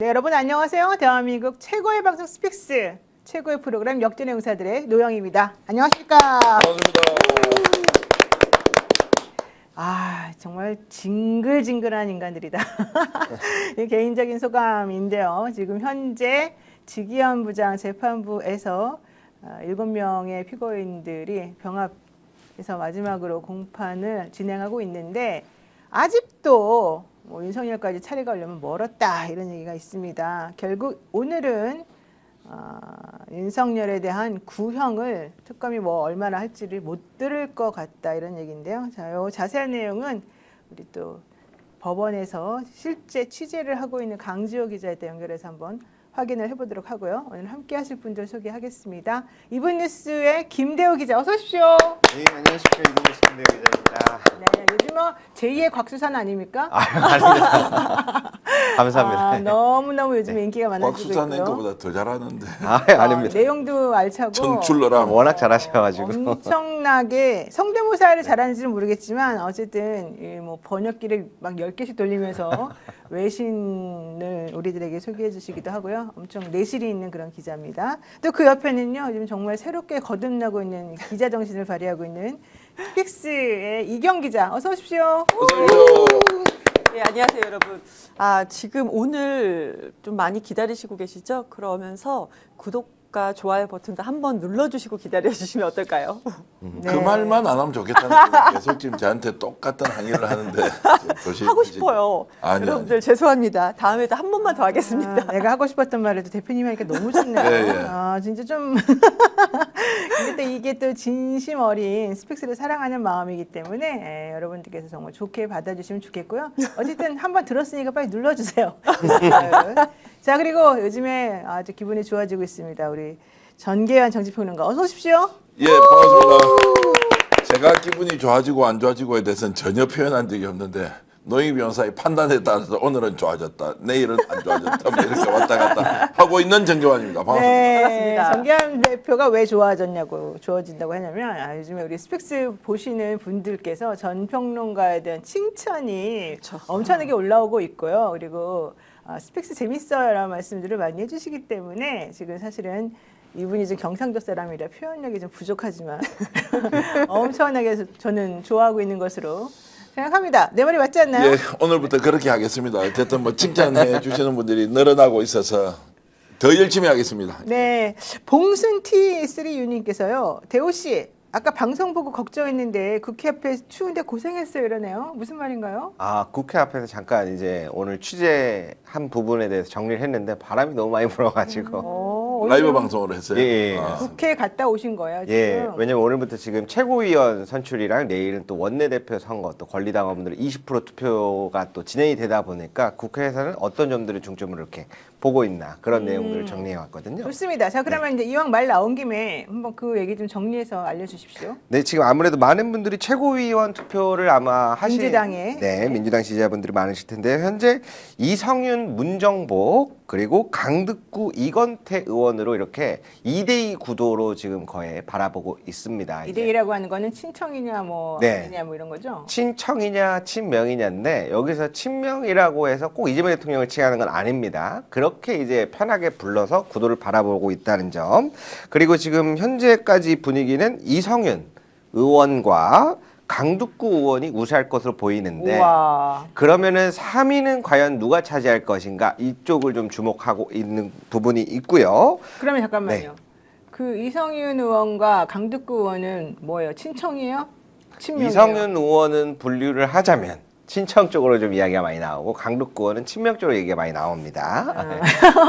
여러분 안녕하세요. 대한민국 최고의 방송 스픽스, 최고의 프로그램 역전의 용사들의 노영입니다. 안녕하십니까? 반갑습니다. 아, 정말 징글징글한 인간들이다. 이 개인적인 소감인데요. 지금 현재 지기현 부장 재판부에서 7명의 피고인들이 병합해서 마지막으로 공판을 진행하고 있는데 아직도 윤석열까지 차례가 오려면 멀었다 이런 얘기가 있습니다. 결국 오늘은 윤석열에 대한 구형을 특검이 뭐 얼마나 할지를 못 들을 것 같다 이런 얘기인데요. 자, 요 자세한 내용은 우리 또 법원에서 실제 취재를 하고 있는 강지호 기자에 또 연결해서 한번 확인을 해보도록 하고요. 오늘 함께 하실 분들 소개하겠습니다. 이분 뉴스의 김대호 기자 어서 오십시오. 네, 안녕하십니까. 이동규 김대호 기자입니다. 네, 요즘은 제2의 곽수산 아닙니까? 아닙니다. 감사합니다. 너무너무 요즘 에 인기가 많아지고 곽수산 있고요. 앵커보다 더 잘하는데. 아닙니다. 내용도 알차고 청출러랑. 워낙 잘하셔가지고. 엄청나게 성대모사를 잘하는지는 모르겠지만 어쨌든 이 뭐 번역기를 막 10개씩 돌리면서 외신을 우리들에게 소개해 주시기도 하고요. 엄청 내실이 있는 그런 기자입니다. 또 그 옆에는요. 요즘 정말 새롭게 거듭나고 있는 기자 정신을 발휘하고 있는 스픽스의 이경 기자. 어서 오십시오. 네, 안녕하세요, 여러분. 지금 오늘 좀 많이 기다리시고 계시죠? 그러면서 구독과 좋아요 버튼도 한번 눌러주시고 기다려주시면 어떨까요? 그 말만 안 하면 좋겠다는 거 계속 지금 저한테 똑같은 항의를 하는데 하고 싶어요. 여러분들 죄송합니다. 다음에도 한 번만 더 하겠습니다. 내가 하고 싶었던 말을 대표님이 하니까 너무 좋네요. 예. 진짜 좀 근데 또 이게 또 진심 어린 스픽스를 사랑하는 마음이기 때문에 여러분들께서 정말 좋게 받아주시면 좋겠고요. 어쨌든 한번 들었으니까 빨리 눌러주세요. 자, 그리고 요즘에 아주 기분이 좋아지고 있습니다. 우리 전계환 정치평론가 어서 오십시오. 예, 반갑습니다. 제가 기분이 좋아지고 안 좋아지고에 대해서는 전혀 표현한 적이 없는데 노영희 변호사의 판단에 따라서 오늘은 좋아졌다, 내일은 안 좋아졌다, 뭐 이렇게 왔다 갔다 하고 있는 정계환입니다. 반갑습니다. 네, 반갑습니다. 전계환 대표가 왜 좋아진다고 하냐면 요즘에 우리 스픽스 보시는 분들께서 전 평론가에 대한 칭찬이 엄청나게 올라오고 있고요. 그리고 스픽스 재밌어요라는 말씀들을 많이 해주시기 때문에 지금 사실은 이분이 좀 경상도 사람이라 표현력이 좀 부족하지만 엄청나게 저는 좋아하고 있는 것으로 생각합니다. 내 말이 맞지 않나요? 예, 오늘부터 그렇게 하겠습니다. 어쨌든 뭐 칭찬해 주시는 분들이 늘어나고 있어서 더 열심히 하겠습니다. 네, 봉순 T3 유님께서요. 대호 씨, 아까 방송 보고 걱정했는데 국회 앞에 추운데 고생했어요 이러네요. 무슨 말인가요? 국회 앞에서 잠깐 이제 오늘 취재한 부분에 대해서 정리를 했는데 바람이 너무 많이 불어가지고. 라이브 방송으로 했어요. 예. 국회에 갔다 오신 거예요 지금? 예, 왜냐면 오늘부터 지금 최고위원 선출이랑 내일은 또 원내대표 선거, 또 권리당원분들 20% 투표가 또 진행이 되다 보니까 국회에서는 어떤 점들을 중점으로 이렇게 보고 있나 그런 내용들을 정리해 왔거든요. 좋습니다. 자, 그러면 이제 이왕 말 나온 김에 한번 그 얘기 좀 정리해서 알려주십시오. 네, 지금 아무래도 많은 분들이 최고위원 투표를 아마 민주당에. 네, 민주당 지지자분들이 많으실 텐데 현재 이성윤, 문정복 그리고 강득구 이건태 의원으로 이렇게 2대2 구도로 지금 거의 바라보고 있습니다. 2대2라고 하는 거는 친청이냐 네. 아니냐 뭐 이런 거죠? 친청이냐 친명이냐인데 여기서 친명이라고 해서 꼭 이재명 대통령을 칭하는 건 아닙니다. 그렇게 이제 편하게 불러서 구도를 바라보고 있다는 점. 그리고 지금 현재까지 분위기는 이성윤 의원과 강득구 의원이 우세할 것으로 보이는데 우와. 그러면은 3위는 과연 누가 차지할 것인가 이쪽을 좀 주목하고 있는 부분이 있고요. 그러면 잠깐만요. 네. 그 이성윤 의원과 강득구 의원은 뭐예요? 친청이에요? 친명이에요? 이성윤 의원은 분류를 하자면 친청 쪽으로 좀 이야기가 많이 나오고 강득구 의원은 친명 쪽으로 얘기가 많이 나옵니다.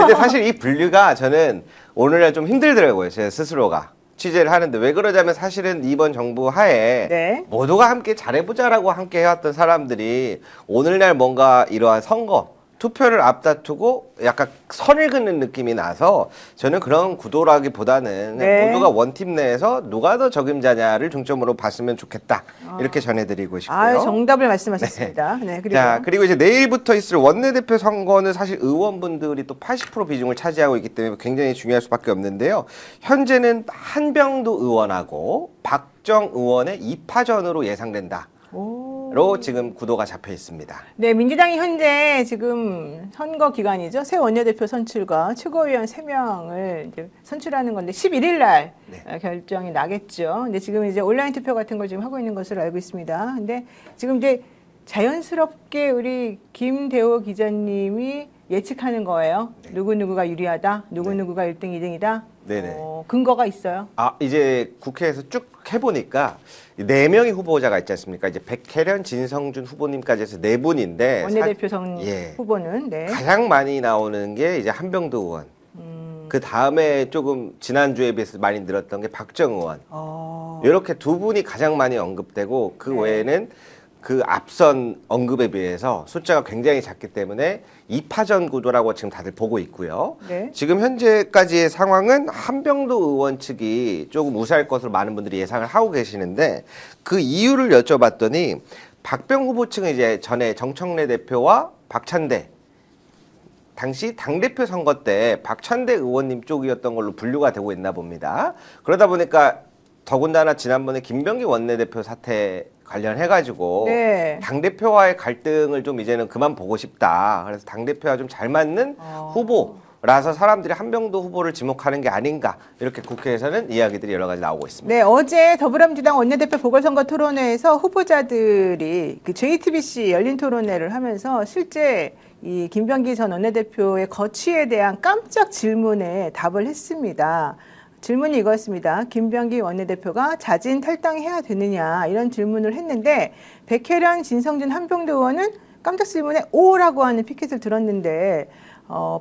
근데 사실 이 분류가 저는 오늘날 좀 힘들더라고요. 제 스스로가. 취재를 하는데 왜 그러자면 사실은 이번 정부 하에 네. 모두가 함께 잘해보자라고 함께 해왔던 사람들이 오늘날 뭔가 이러한 선거 투표를 앞다투고 약간 선을 긋는 느낌이 나서 저는 그런 구도라기보다는 네. 모두가 원팀 내에서 누가 더 적임자냐를 중점으로 봤으면 좋겠다 이렇게 전해드리고 싶고요. 정답을 말씀하셨습니다. 네, 그리고 자, 그리고 이제 내일부터 있을 원내대표 선거는 사실 의원분들이 또 80% 비중을 차지하고 있기 때문에 굉장히 중요할 수밖에 없는데요. 현재는 한병도 의원하고 박정 의원의 2파전으로 예상된다. 오. 지금 구도가 잡혀 있습니다. 네, 민주당이 현재 지금 선거 기간이죠. 새 원내대표 선출과 최고위원 3명을 이제 선출하는 건데 11일 날 결정이 나겠죠. 근데 지금 이제 온라인 투표 같은 걸 지금 하고 있는 것으로 알고 있습니다. 근데 지금 이제 자연스럽게 우리 김대호 기자님이 예측하는 거예요. 누구누구가 유리하다, 누구누구가 1등, 2등이다. 네네. 근거가 있어요. 이제 국회에서 쭉 해보니까 4명의 후보자가 있지 않습니까? 이제 백혜련, 진성준 후보님까지 해서 4분인데 원내대표 후보는 네. 가장 많이 나오는 게 이제 한병도 의원. 그 다음에 조금 지난주에 비해서 많이 늘었던 게 박정 의원. 이렇게 2분이 가장 많이 언급되고 그 네. 외에는 그 앞선 언급에 비해서 숫자가 굉장히 작기 때문에 2파전 구도라고 지금 다들 보고 있고요. 네. 지금 현재까지의 상황은 한병도 의원 측이 조금 우세할 것으로 많은 분들이 예상을 하고 계시는데 그 이유를 여쭤봤더니 박병 후보 측은 이제 전에 정청래 대표와 박찬대 당시 당대표 선거 때 박찬대 의원님 쪽이었던 걸로 분류가 되고 있나 봅니다. 그러다 보니까 더군다나 지난번에 김병기 원내대표 사태 관련해가지고 네. 당대표와의 갈등을 좀 이제는 그만 보고 싶다. 그래서 당대표와 좀 잘 맞는 후보라서 사람들이 한병도 후보를 지목하는 게 아닌가. 이렇게 국회에서는 이야기들이 여러 가지 나오고 있습니다. 네, 어제 더불어민주당 원내대표 보궐선거 토론회에서 후보자들이 그 JTBC 열린 토론회를 하면서 실제 이 김병기 전 원내대표의 거취에 대한 깜짝 질문에 답을 했습니다. 질문이 이거였습니다. 김병기 원내대표가 자진 탈당해야 되느냐 이런 질문을 했는데 백혜련, 진성준, 한병도 의원은 깜짝 질문에 O라고 하는 피켓을 들었는데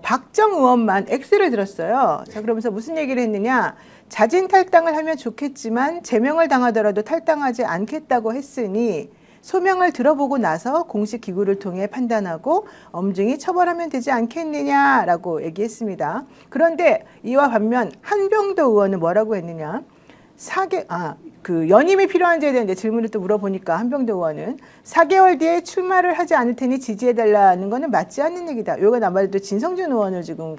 박정 의원만 X를 들었어요. 자, 그러면서 무슨 얘기를 했느냐. 자진 탈당을 하면 좋겠지만 제명을 당하더라도 탈당하지 않겠다고 했으니 소명을 들어보고 나서 공식 기구를 통해 판단하고 엄중히 처벌하면 되지 않겠느냐라고 얘기했습니다. 그런데 이와 반면 한병도 의원은 뭐라고 했느냐? 그 연임이 필요한지에 대한 질문을 또 물어보니까 한병도 의원은 4개월 뒤에 출마를 하지 않을 테니 지지해달라는 거는 맞지 않는 얘기다. 이건 아마도 진성준 의원을 지금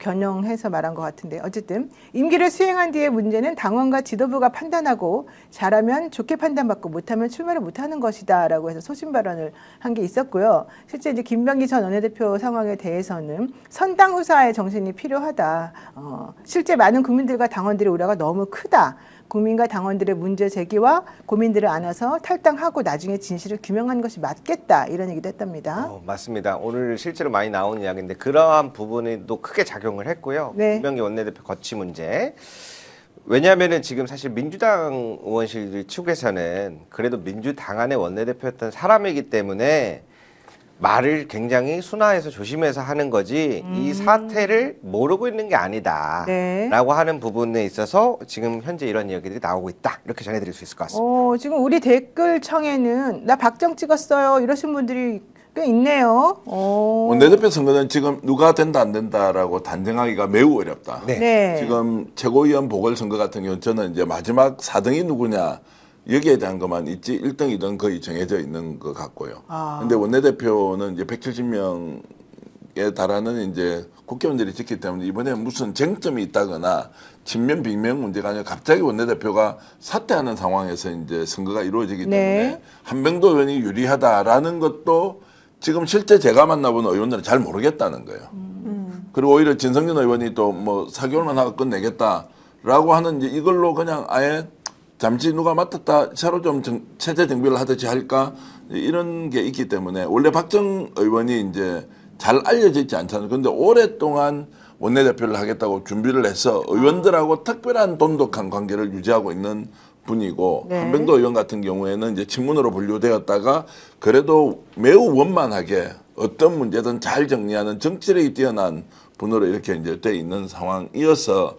겨냥해서 말한 것 같은데 어쨌든 임기를 수행한 뒤에 문제는 당원과 지도부가 판단하고 잘하면 좋게 판단받고 못하면 출마를 못하는 것이다라고 해서 소신 발언을 한 게 있었고요. 실제 이제 김병기 전 원내대표 상황에 대해서는 선당 후사의 정신이 필요하다. 실제 많은 국민들과 당원들의 우려가 너무 크다. 국민과 당원들의 문제 제기와 고민들을 안아서 탈당하고 나중에 진실을 규명하는 것이 맞겠다 이런 얘기도 했답니다. 맞습니다. 오늘 실제로 많이 나오는 이야기인데 그러한 부분이 또 크게 작용을 했고요. 네. 김병기 원내대표 거취 문제. 왜냐하면은 지금 사실 민주당 의원실 측에서는 그래도 민주당 안의 원내대표였던 사람이기 때문에 말을 굉장히 순화해서 조심해서 하는 거지 이 사태를 모르고 있는 게 아니다 네. 라고 하는 부분에 있어서 지금 현재 이런 이야기들이 나오고 있다 이렇게 전해드릴 수 있을 것 같습니다. 지금 우리 댓글창에는 나 박정 찍었어요 이러신 분들이 꽤 있네요. 원내대표 선거는 지금 누가 된다 안 된다라고 단정하기가 매우 어렵다. 네. 네. 지금 최고위원 보궐선거 같은 경우는 저는 이제 마지막 4등이 누구냐 여기에 대한 것만 있지 1등, 2등 거의 정해져 있는 것 같고요. 근데 원내대표는 이제 170명에 달하는 이제 국회의원들이 있기 때문에 이번에 무슨 쟁점이 있다거나 친명 빅명 문제가 아니라 갑자기 원내대표가 사퇴하는 상황에서 이제 선거가 이루어지기 때문에 네. 한병도 의원이 유리하다라는 것도 지금 실제 제가 만나본 의원들은 잘 모르겠다는 거예요. 그리고 오히려 진성준 의원이 또 뭐 4개월만 하고 끝내겠다라고 하는 이제 이걸로 그냥 아예 잠시 누가 맡았다 새로 좀 체제 정비를 하듯이 할까 이런 게 있기 때문에 원래 박정 의원이 이제 잘 알려져 있지 않잖아요. 그런데 오랫동안 원내대표를 하겠다고 준비를 해서 의원들하고 특별한 돈독한 관계를 유지하고 있는 분이고 네. 한병도 의원 같은 경우에는 이제 친문으로 분류되었다가 그래도 매우 원만하게 어떤 문제든 잘 정리하는 정치력이 뛰어난 분으로 이렇게 이제 돼 있는 상황이어서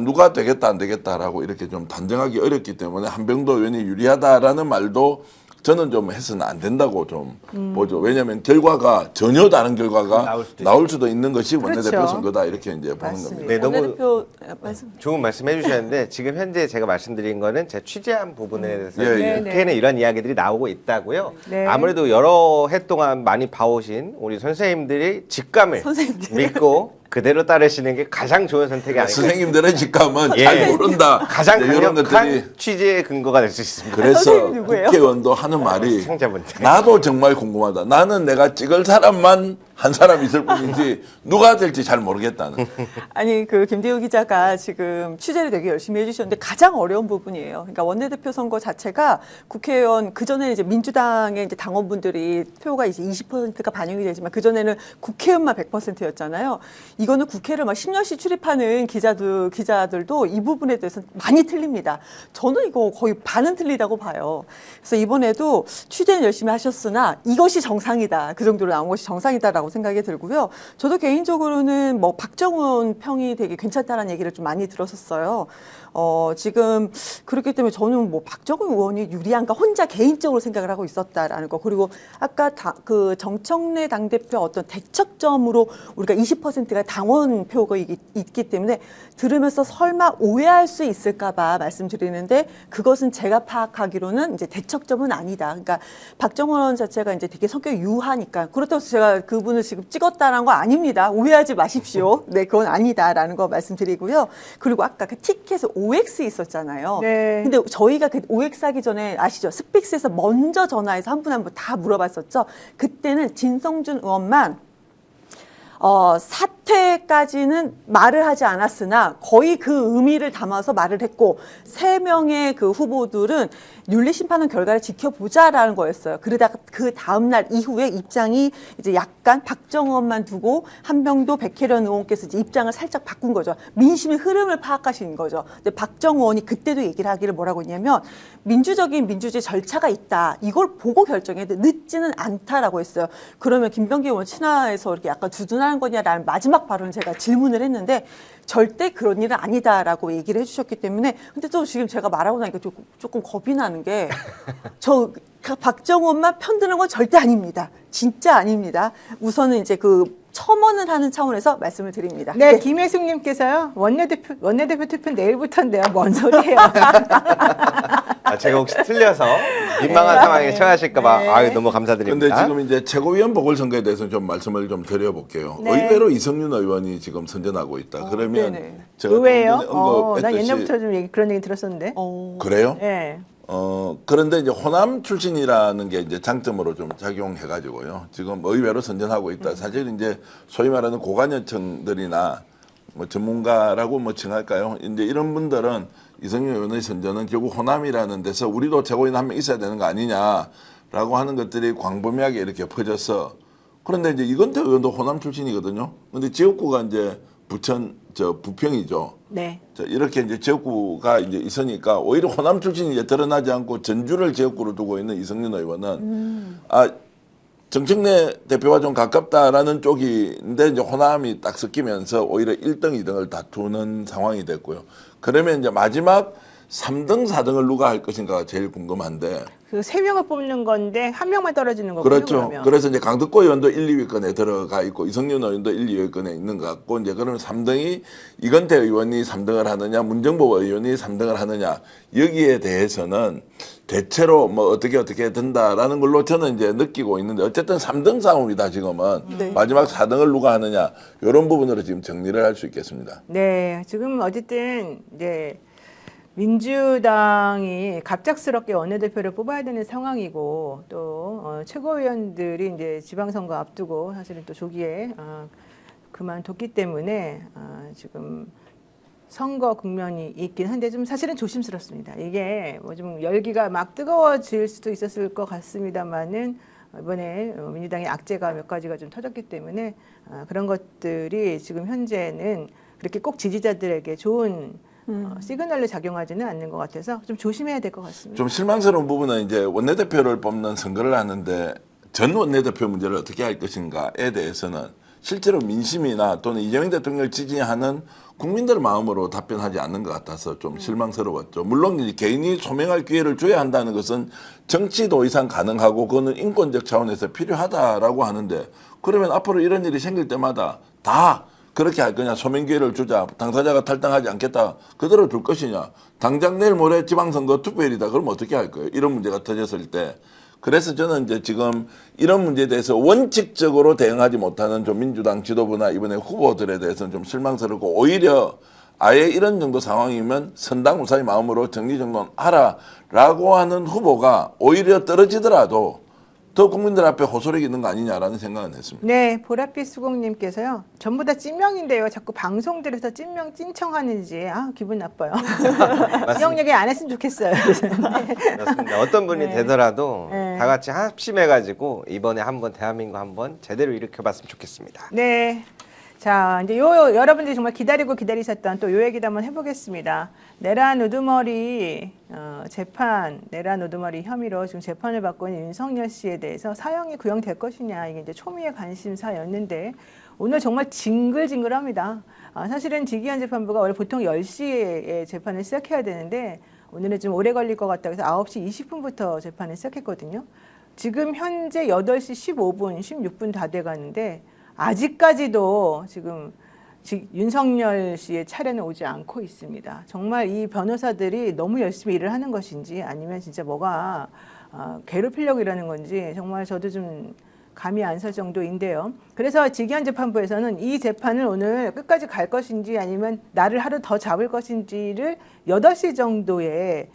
누가 되겠다 안 되겠다라고 이렇게 좀 단정하기 어렵기 때문에 한병도 의원이 유리하다라는 말도 저는 좀 해서는 안 된다고 좀 보죠. 왜냐하면 결과가 전혀 다른 결과가 나올 수도 있는 것이 원내대표 그렇죠. 선거다 이렇게 이제 보는 맞습니다. 겁니다. 네, 너무 원내대표 말씀. 좋은 말씀 해주셨는데 지금 현재 제가 말씀드린 거는 제가 취재한 부분에 대해서 예, 예. 국회에는 이런 이야기들이 나오고 있다고요. 네. 아무래도 여러 해 동안 많이 봐오신 우리 선생님들이 직감을 선생님들. 믿고 그대로 따르시는 게 가장 좋은 선택이 아닐까. 선생님들의 직감은 예. 잘 모른다. 가장 네, 이런 강력한 것들이 취재의 근거가 될 수 있습니다. 그래서 선생님 누구예요? 국회의원도 하는 말이 시청자분들. 나도 정말 궁금하다. 나는 내가 찍을 사람만 한 사람 있을 뿐이지 누가 될지 잘 모르겠다는. 아니 그 김대우 기자가 지금 취재를 되게 열심히 해주셨는데 가장 어려운 부분이에요. 그러니까 원내대표 선거 자체가 국회의원 그 전에 이제 민주당의 이제 당원분들이 표가 이제 20%가 반영이 되지만 그 전에는 국회의원만 100%였잖아요. 이거는 국회를 막 10년씩 출입하는 기자들도 이 부분에 대해서 많이 틀립니다. 저는 이거 거의 반은 틀리다고 봐요. 그래서 이번에도 취재는 열심히 하셨으나 이것이 정상이다. 그 정도로 나온 것이 정상이다라고 생각이 들고요. 저도 개인적으로는 뭐 박정원 평이 되게 괜찮다라는 얘기를 좀 많이 들었었어요. 지금 그렇기 때문에 저는 뭐 박정원 의원이 유리한가 혼자 개인적으로 생각을 하고 있었다라는 거. 그리고 아까 그 정청래 당대표 어떤 대척점으로 우리가 20%가 당원 표가 있기 때문에 들으면서 설마 오해할 수 있을까봐 말씀드리는데 그것은 제가 파악하기로는 이제 대척점은 아니다. 그러니까 박정원 의원 자체가 이제 되게 성격이 유하니까 그렇다고 해서 제가 그분을 지금 찍었다는 거 아닙니다. 오해하지 마십시오. 네, 그건 아니다라는 거 말씀드리고요. 그리고 아까 그 티켓에 OX 있었잖아요. 네. 근데 저희가 그 OX 하기 전에 아시죠? 스픽스에서 먼저 전화해서 한 분 한 분 다 물어봤었죠. 그때는 진성준 의원만 사퇴까지는 말을 하지 않았으나 거의 그 의미를 담아서 말을 했고 3명의 그 후보들은 윤리심판원 결과를 지켜보자라는 거였어요. 그러다가 그 다음날 이후에 입장이 이제 약간 박정원만 두고 한명도 백혜련 의원께서 이제 입장을 살짝 바꾼 거죠. 민심의 흐름을 파악하신 거죠. 근데 박정원 의원이 그때도 얘기를 하기를 뭐라고 했냐면 민주적인 민주주의 절차가 있다. 이걸 보고 결정해야 돼. 늦지는 않다라고 했어요. 그러면 김병기 의원 친화에서 이렇게 약간 두둔하는 거냐라는 마지막 발언을 제가 질문을 했는데 절대 그런 일은 아니다라고 얘기를 해주셨기 때문에 근데 또 지금 제가 말하고 나니까 조금 겁이 나는 게 저 박정원만 편드는 건 절대 아닙니다. 진짜 아닙니다. 우선은 이제 그 첨언을 하는 차원에서 말씀을 드립니다. 네, 김혜숙님께서요. 원내대표 투표 내일부터인데요. 뭔 소리예요? 제가 혹시 틀려서 민망한 상황에 처하실까봐 네. 아유 너무 근데 감사드립니다. 지금 이제 최고위원 보궐선거에 대해서 좀 말씀을 좀 드려볼게요. 네. 의외로 이성윤 의원이 지금 선전하고 있다. 그러면 네네. 제가 의외예요? 좀 언급했듯이 난 옛날부터 좀 그런 얘기 들었었는데. 그래요? 네. 그런데 이제 호남 출신이라는 게 이제 장점으로 좀 작용해가지고요. 지금 의외로 선전하고 있다. 사실 이제 소위 말하는 고관여층들이나 뭐 전문가라고 뭐 칭할까요? 이제 이런 분들은 이성윤 의원의 선전은 결국 호남이라는 데서 우리도 최고위원 한 명 있어야 되는 거 아니냐라고 하는 것들이 광범위하게 이렇게 퍼져서 그런데 이제 이건태 의원도 호남 출신이거든요. 근데 지역구가 이제 부평이죠. 네. 이렇게 이제 지역구가 이제 있으니까 오히려 호남 출신이 이제 드러나지 않고 전주를 지역구로 두고 있는 이성윤 의원은 정청래 대표와 좀 가깝다라는 쪽인데 이제 호남이 딱 섞이면서 오히려 1등, 2등을 다투는 상황이 됐고요. 그러면 이제 마지막 3등, 4등을 누가 할 것인가가 제일 궁금한데. 그 3명을 뽑는 건데 한 명만 떨어지는 거군요. 그렇죠. 그러면. 그래서 이제 강덕구 의원도 1, 2위권에 들어가 있고 이성윤 의원도 1, 2위권에 있는 것 같고 이제 그러면 3등이 이건태 의원이 3등을 하느냐, 문정보 의원이 3등을 하느냐 여기에 대해서는 대체로 뭐 어떻게 된다라는 걸로 저는 이제 느끼고 있는데 어쨌든 3등 싸움이다 지금은. 네. 마지막 4등을 누가 하느냐 이런 부분으로 지금 정리를 할 수 있겠습니다. 네. 지금 어쨌든 이제 민주당이 갑작스럽게 원내대표를 뽑아야 되는 상황이고 또 최고위원들이 이제 지방선거 앞두고 사실은 또 조기에 그만뒀기 때문에 지금 선거 국면이 있긴 한데 좀 사실은 조심스럽습니다. 이게 뭐 좀 열기가 막 뜨거워질 수도 있었을 것 같습니다만은 이번에 민주당의 악재가 몇 가지가 좀 터졌기 때문에 그런 것들이 지금 현재는 그렇게 꼭 지지자들에게 좋은 시그널로 작용하지는 않는 것 같아서 좀 조심해야 될 것 같습니다. 좀 실망스러운 부분은 이제 원내대표를 뽑는 선거를 하는데 전 원내대표 문제를 어떻게 할 것인가에 대해서는 실제로 민심이나 또는 이재명 대통령을 지지하는 국민들 마음으로 답변하지 않는 것 같아서 좀 실망스러웠죠. 물론 이제 개인이 소명할 기회를 줘야 한다는 것은 정치도 이상 가능하고 그거는 인권적 차원에서 필요하다라고 하는데 그러면 앞으로 이런 일이 생길 때마다 다 그렇게 할 거냐, 소명 기회를 주자, 당사자가 탈당하지 않겠다, 그대로 둘 것이냐, 당장 내일 모레 지방선거 투표일이다, 그럼 어떻게 할 거예요? 이런 문제가 터졌을 때 그래서 저는 이제 지금 이런 문제에 대해서 원칙적으로 대응하지 못하는 좀 민주당 지도부나 이번에 후보들에 대해서는 좀 실망스럽고 오히려 아예 이런 정도 상황이면 선당무사의 마음으로 정리정돈하라라고 하는 후보가 오히려 떨어지더라도 더 국민들 앞에 호소력이 있는 거 아니냐라는 생각은 했습니다. 네, 보랏빛 수공님께서요. 전부 다 찐명인데요. 자꾸 방송들에서 찐명 찐청하는지 기분 나빠요. 찐명 얘기 안 했으면 좋겠어요. 맞습니다. 어떤 분이 네. 되더라도 네. 다 같이 합심해가지고 이번에 한번 대한민국 한번 제대로 일으켜봤으면 좋겠습니다. 네. 자, 이제 여러분들이 정말 기다리셨던 또 요 얘기도 한번 해보겠습니다. 내란 우두머리 재판, 내란 우두머리 혐의로 지금 재판을 받고 있는 윤석열 씨에 대해서 사형이 구형될 것이냐, 이게 이제 초미의 관심사였는데 오늘 정말 징글징글합니다. 사실은 지기현 재판부가 원래 보통 10시에 재판을 시작해야 되는데 오늘은 좀 오래 걸릴 것 같다고 해서 9시 20분부터 재판을 시작했거든요. 지금 현재 8시 15분, 16분 다 돼가는데 아직까지도 지금 윤석열 씨의 차례는 오지 않고 있습니다. 정말 이 변호사들이 너무 열심히 일을 하는 것인지 아니면 진짜 뭐가 괴롭히려고 이러는 건지 정말 저도 좀 감이 안 설 정도인데요. 그래서 지기현 재판부에서는 이 재판을 오늘 끝까지 갈 것인지 아니면 날을 하루 더 잡을 것인지를 8시 정도에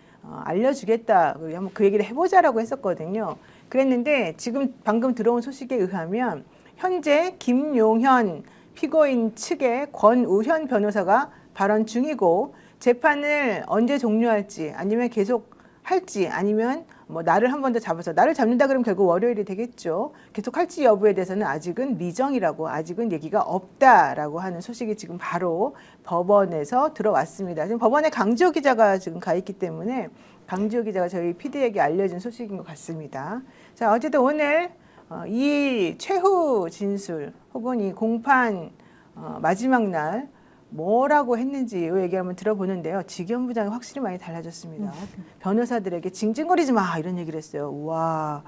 알려주겠다. 한번 그 얘기를 해보자라고 했었거든요. 그랬는데 지금 방금 들어온 소식에 의하면 현재 김용현 피고인 측의 권우현 변호사가 발언 중이고 재판을 언제 종료할지 아니면 계속 할지 아니면 뭐 날을 한 번 더 잡아서 날을 잡는다 그러면 결국 월요일이 되겠죠. 계속 할지 여부에 대해서는 아직은 미정이라고 아직은 얘기가 없다라고 하는 소식이 지금 바로 법원에서 들어왔습니다. 지금 법원에 강지호 기자가 지금 가 있기 때문에 강지호 기자가 저희 PD에게 알려준 소식인 것 같습니다. 자, 어쨌든 오늘 이 최후 진술 혹은 이 공판 마지막 날 뭐라고 했는지 이 얘기 한번 들어보는데요. 지기현 부장이 확실히 많이 달라졌습니다. 변호사들에게 징징거리지 마 이런 얘기를 했어요. 우와,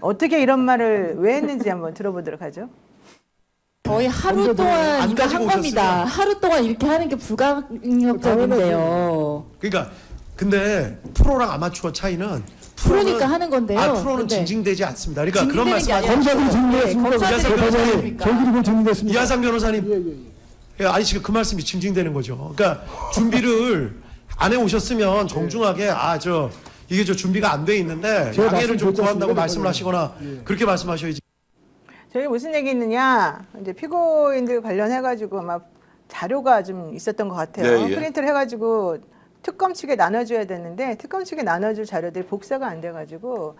어떻게 이런 말을 왜 했는지 한번 들어보도록 하죠. 거의 하루 동안 이거 한 겁니다. 하루 동안 이렇게 하는 게 불가항력적인데요. 그러니까 근데 프로랑 아마추어 차이는 프로니까 하는 건데요. 프로는 근데 징징대지 않습니다. 그러니까 그런 징징대는 말씀 게 아니라 하시면 검사들이 징징대니까. 저희들이 징징댔습니다. 이하상 변호사님, 아니 지금 그 말씀이 징징대는 거죠. 그러니까 준비를 안 해 오셨으면 정중하게 이게 준비가 안 돼 있는데 제가 양해를 좀 말씀 구한다고 드렸습니다. 말씀을 하시거나 그렇게 말씀하셔야지. 저희 무슨 얘기 있느냐 이제 피고인들 관련해가지고 막 자료가 좀 있었던 것 같아요. 네, 예. 프린트를 해가지고 특검 측에 나눠줘야 되는데 특검 측에 나눠줄 자료들이 복사가 안 돼가지고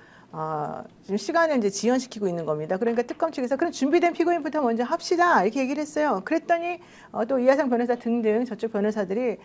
지금 시간을 이제 지연시키고 있는 겁니다. 그러니까 특검 측에서 그럼 준비된 피고인부터 먼저 합시다 이렇게 얘기를 했어요. 그랬더니 또 이하상 변호사 등등 저쪽 변호사들이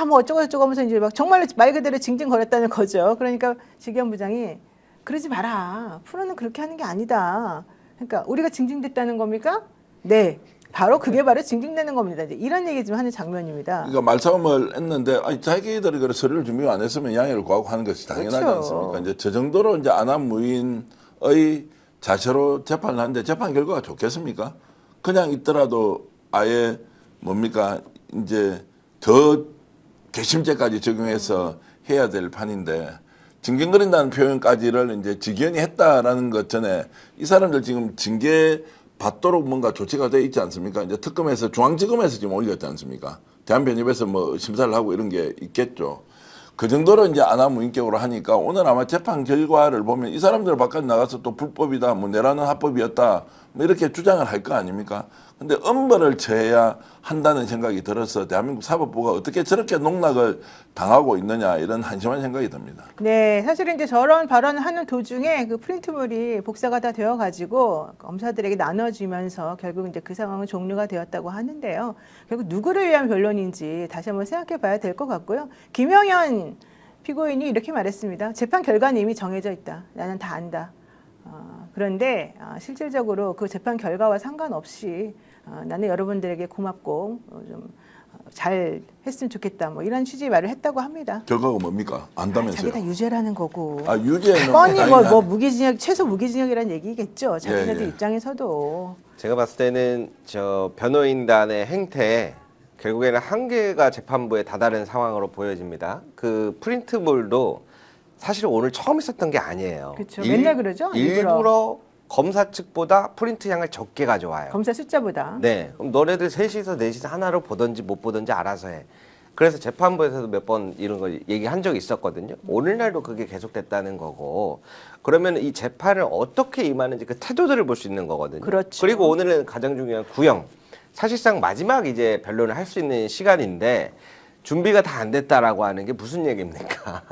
뭐 어쩌고 하면서 이제 막 정말로 말 그대로 징징거렸다는 거죠. 그러니까 지기현 부장이 그러지 마라. 프로는 그렇게 하는 게 아니다. 그러니까 우리가 징징댔다는 겁니까? 네. 바로 그게 바로 징징대는 겁니다. 이제 이런 얘기 좀 하는 장면입니다. 그러니까 말싸움을 했는데 자기들이 그 서류를 준비 안 했으면 양해를 구하고 하는 것이 당연하지 그렇죠. 않습니까? 이제 저 정도로 이제 안함무인의 자세로 재판을 하는데 재판 결과가 좋겠습니까? 그냥 있더라도 아예 뭡니까 이제 더 괘씸죄까지 적용해서 해야 될 판인데 징징거린다는 표현까지를 이제 지기현이 했다라는 것 전에 이 사람들 지금 징계 받도록 뭔가 조치가 돼 있지 않습니까? 이제 특검에서 중앙지검에서 지금 올렸지 않습니까? 대한변협에서 뭐 심사를 하고 이런 게 있겠죠. 그 정도로 이제 안하무인격으로 하니까 오늘 아마 재판 결과를 보면 이 사람들 바깥 나가서 또 불법이다, 뭐 내라는 합법이었다, 뭐 이렇게 주장을 할 거 아닙니까? 근데 엄벌을 처해야 한다는 생각이 들어서 대한민국 사법부가 어떻게 저렇게 농락을 당하고 있느냐 이런 한심한 생각이 듭니다. 네, 사실은 이제 저런 발언을 하는 도중에 그 프린트물이 복사가 다 되어가지고 검사들에게 나눠지면서 결국 이제 그 상황은 종료가 되었다고 하는데요. 결국 누구를 위한 변론인지 다시 한번 생각해 봐야 될 것 같고요. 김용현 피고인이 이렇게 말했습니다. 재판 결과는 이미 정해져 있다. 나는 다 안다. 그런데 실질적으로 그 재판 결과와 상관없이 나는 여러분들에게 고맙고 좀 잘 했으면 좋겠다. 뭐 이런 취지의 말을 했다고 합니다. 결과가 뭡니까? 안다면서요? 자기 다 유죄라는 거고. 유죄는 뻔히 아니, 뭐 무기징역, 최소 무기징역이라는 얘기겠죠. 자기네들 예. 입장에서도. 제가 봤을 때는 저 변호인단의 행태 결국에는 한계가 재판부에 다다른 상황으로 보여집니다. 그 프린트물도 사실 오늘 처음 있었던 게 아니에요. 그쵸. 맨날 그러죠? 일부러 검사 측보다 프린트 양을 적게 가져와요. 검사 숫자보다. 네. 그럼 너네들 셋이서 넷이서 하나로 보든지 못 보든지 알아서 해. 그래서 재판부에서도 몇 번 이런 걸 얘기한 적이 있었거든요. 오늘날도 그게 계속됐다는 거고. 그러면 이 재판을 어떻게 임하는지 그 태도들을 볼 수 있는 거거든요. 그렇죠. 그리고 오늘은 가장 중요한 구형. 사실상 마지막 이제 변론을 할 수 있는 시간인데 준비가 다 안 됐다라고 하는 게 무슨 얘기입니까?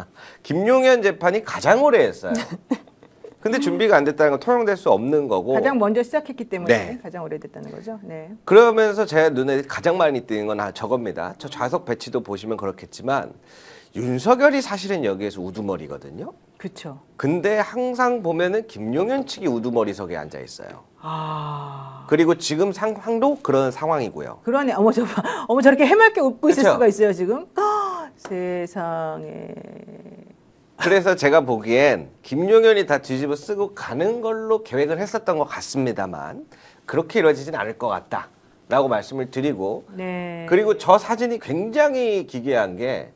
김용현 재판이 가장 오래 했어요. 근데 준비가 안 됐다는 건 통용될 수 없는 거고. 가장 먼저 시작했기 때문에 네. 가장 오래됐다는 거죠. 네. 그러면서 제 눈에 가장 많이 띄는 건 저겁니다. 저 좌석 배치도 보시면 그렇겠지만 윤석열이 사실은 여기에서 우두머리거든요. 그렇죠. 근데 항상 보면은 김용현 측이 우두머리석에 앉아 있어요. 아. 그리고 지금 상황도 그런 상황이고요. 그러네. 어머 어머 저렇게 해맑게 웃고 있을 그쵸? 수가 있어요 지금. 세상에. 그래서 제가 보기엔 김용현이 다 뒤집어 쓰고 가는 걸로 계획을 했었던 것 같습니다만 그렇게 이루어지진 않을 것 같다라고 말씀을 드리고 네. 그리고 저 사진이 굉장히 기괴한 게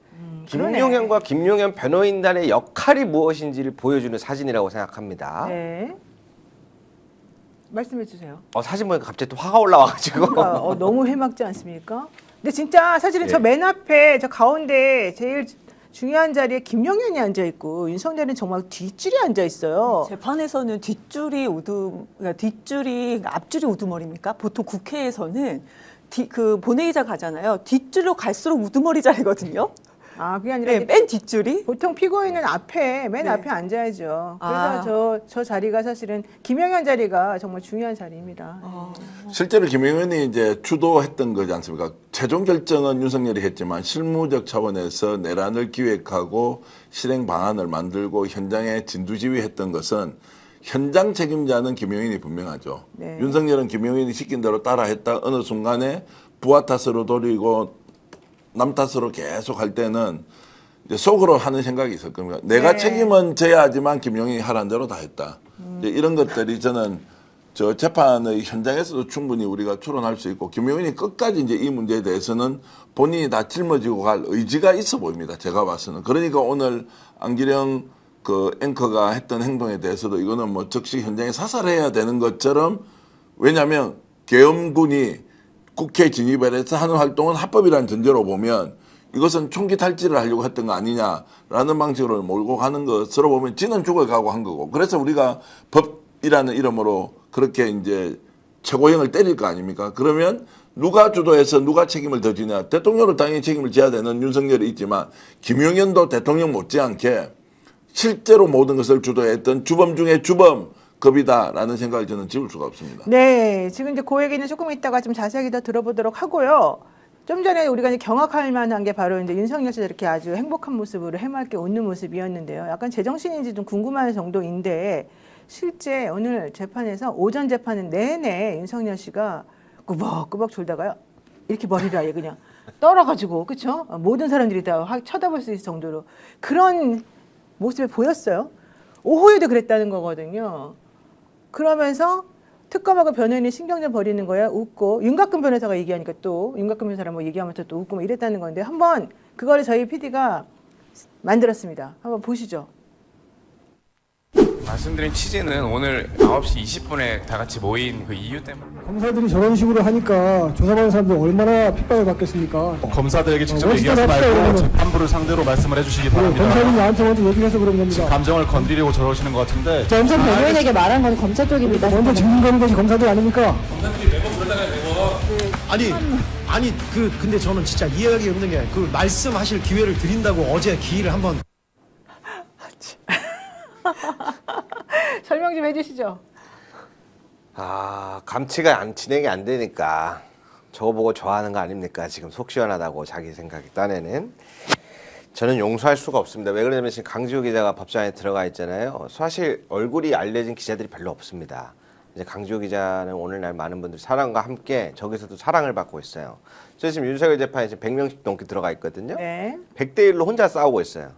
그러네. 김용현과 김용현 변호인단의 역할이 무엇인지를 보여주는 사진이라고 생각합니다. 네. 말씀해 주세요. 사진 보니까 갑자기 또 화가 올라와가지고 그러니까, 너무 해맑지 않습니까? 근데 진짜 사실은 예. 저 맨 앞에 저 가운데 제일 중요한 자리에 김용현이 앉아 있고 윤석열은 정말 뒷줄이 앉아 있어요. 재판에서는 그러니까 앞줄이 우두머리입니까? 보통 국회에서는 그 본회의장 가잖아요. 뒷줄로 갈수록 우두머리 자리거든요. 아 그게 아니라 네, 이제 맨 뒷줄이. 보통 피고인은 앞에 맨 네. 앞에 앉아야죠. 그래서 아. 저 자리가 사실은 김용현 자리가 정말 중요한 자리입니다. 실제로 김용현이 이제 주도했던 거지 않습니까? 최종 결정은 윤석열이 했지만 실무적 차원에서 내란을 기획하고 실행 방안을 만들고 현장에 진두지휘했던 것은 현장 책임자는 김용현이 분명하죠. 네. 윤석열은 김용현이 시킨 대로 따라했다 어느 순간에 부하 탓으로 돌리고 남 탓으로 계속 할 때는 이제 속으로 하는 생각이 있을 겁니다. 내가 네. 책임은 져야 하지만 김용현이 하라는 대로 다 했다. 이제 이런 것들이 저는 저 재판의 현장에서도 충분히 우리가 추론할 수 있고 김용현이 끝까지 이제 이 문제에 대해서는 본인이 다 짊어지고 갈 의지가 있어 보입니다. 제가 봐서는. 그러니까 오늘 안기령 그 앵커가 했던 행동에 대해서도 이거는 뭐 즉시 현장에 사살해야 되는 것처럼 왜냐하면 계엄군이 국회 진입을 해서 하는 활동은 합법이라는 전제로 보면 이것은 총기 탈취를 하려고 했던 거 아니냐라는 방식으로 몰고 가는 것으로 보면 지는 죽어가고 한 거고 그래서 우리가 법이라는 이름으로 그렇게 이제 최고형을 때릴 거 아닙니까? 그러면 누가 주도해서 누가 책임을 더 지냐? 대통령을 당연히 책임을 져야 되는 윤석열이 있지만 김용현도 대통령 못지않게 실제로 모든 것을 주도했던 주범 중에 주범 급이다라는 생각을 저는 지울 수가 없습니다. 네, 지금 이제 그 얘기는 조금 이따가 좀 자세하게 더 들어보도록 하고요. 좀 전에 우리가 이제 경악할 만한 게 바로 이제 윤석열 씨 이렇게 아주 행복한 모습으로 해맑게 웃는 모습이었는데요. 약간 제정신인지 좀 궁금한 정도인데 실제 오늘 재판에서 오전 재판은 내내 윤석열 씨가 꾸벅꾸벅 졸다가요. 이렇게 머리를 아예 그냥 떨어가지고 그렇죠? 모든 사람들이 다 쳐다볼 수 있을 정도로 그런 모습이 보였어요. 오후에도 그랬다는 거거든요. 그러면서 특검하고 변호인이 신경전 벌이는 거야 웃고 윤곽근 변호사가 얘기하니까 또 윤곽근 변호사랑 뭐 얘기하면서 또 웃고 뭐 이랬다는 건데 한번 그거를 저희 PD가 만들었습니다. 한번 보시죠. 말씀드린 취지는 오늘 9시 20분에 다 같이 모인 그 이유 때문에 검사들이 저런 식으로 하니까 조사받는 사람들 얼마나 핍박을 받겠습니까? 검사들에게 직접 멋있다 얘기하지 합시다, 말고 그러면. 재판부를 상대로 말씀을 해주시기 바랍니다. 검사들이 나한테 먼저 얘기해서 그런 겁니다. 감정을 건드리려고 저러시는 것 같은데 검사 변호인에게 말한 건 검사 쪽입니다. 먼저 증명 가는 것이 검사들 아닙니까? 아니 근데 저는 진짜 이해하기 없는 게 그 말씀하실 기회를 드린다고 어제 기회를 한번 설명 좀 해주시죠. 감치가 진행이 안 되니까 저거 보고 좋아하는 거 아닙니까? 지금 속 시원하다고 자기 생각이 딴에는 저는 용서할 수가 없습니다. 왜 그러냐면 지금 강지호 기자가 법정에 들어가 있잖아요. 사실 얼굴이 알려진 기자들이 별로 없습니다. 이제 강지호 기자는 오늘날 많은 분들 사랑과 함께 저기서도 사랑을 받고 있어요. 저 지금 윤석열 재판에 지금 100명씩 넘게 들어가 있거든요. 네, 100대 1로 혼자 싸우고 있어요.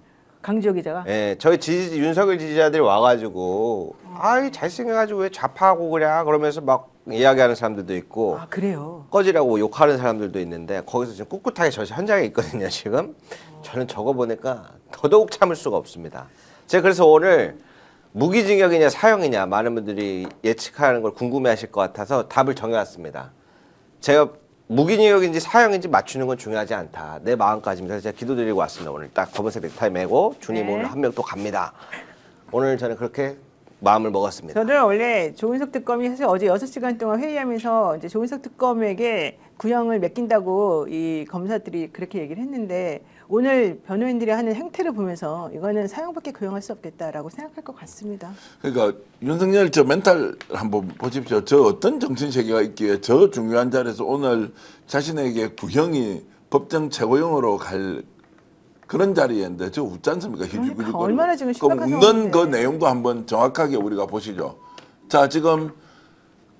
강지호 기자가. 예, 저희 윤석열 지지자들이 와가지고 아이 잘생겨가지고 왜 좌파하고 그래 그러면서 막 이야기하는 사람들도 있고 아 그래요. 꺼지라고 욕하는 사람들도 있는데 거기서 지금 꿋꿋하게 저 현장에 있거든요 지금. 저는 저거 보니까 더더욱 참을 수가 없습니다. 제가 그래서 오늘 무기징역이냐 사형이냐 많은 분들이 예측하는 걸 궁금해하실 것 같아서 답을 정해왔습니다. 제가 무기징역인지 사형인지 맞추는 건 중요하지 않다. 내 마음까지입니다. 그래서 제가 기도드리고 왔습니다. 오늘 딱 검은색 넥타이 매고 주님 네. 오늘 한 명 또 갑니다. 오늘 저는 그렇게 마음을 먹었습니다. 저는 원래 조은석 특검이 사실 어제 6시간 동안 회의하면서 이제 조은석 특검에게 구형을 맡긴다고 이 검사들이 그렇게 얘기를 했는데 오늘 변호인들이 하는 행태를 보면서 이거는 사형밖에 구형할 수 없겠다라고 생각할 것 같습니다. 그러니까 윤석열 저 멘탈 한번 보십시오. 저 어떤 정신세계가 있기에 저 중요한 자리에서 오늘 자신에게 구형이 법정 최고형으로 갈 그런 자리인데 저 웃지 않습니까? 그러니까 얼마나 지금 그럼 심각한 웃는 상황인데. 그 내용도 한번 정확하게 우리가 보시죠. 자, 지금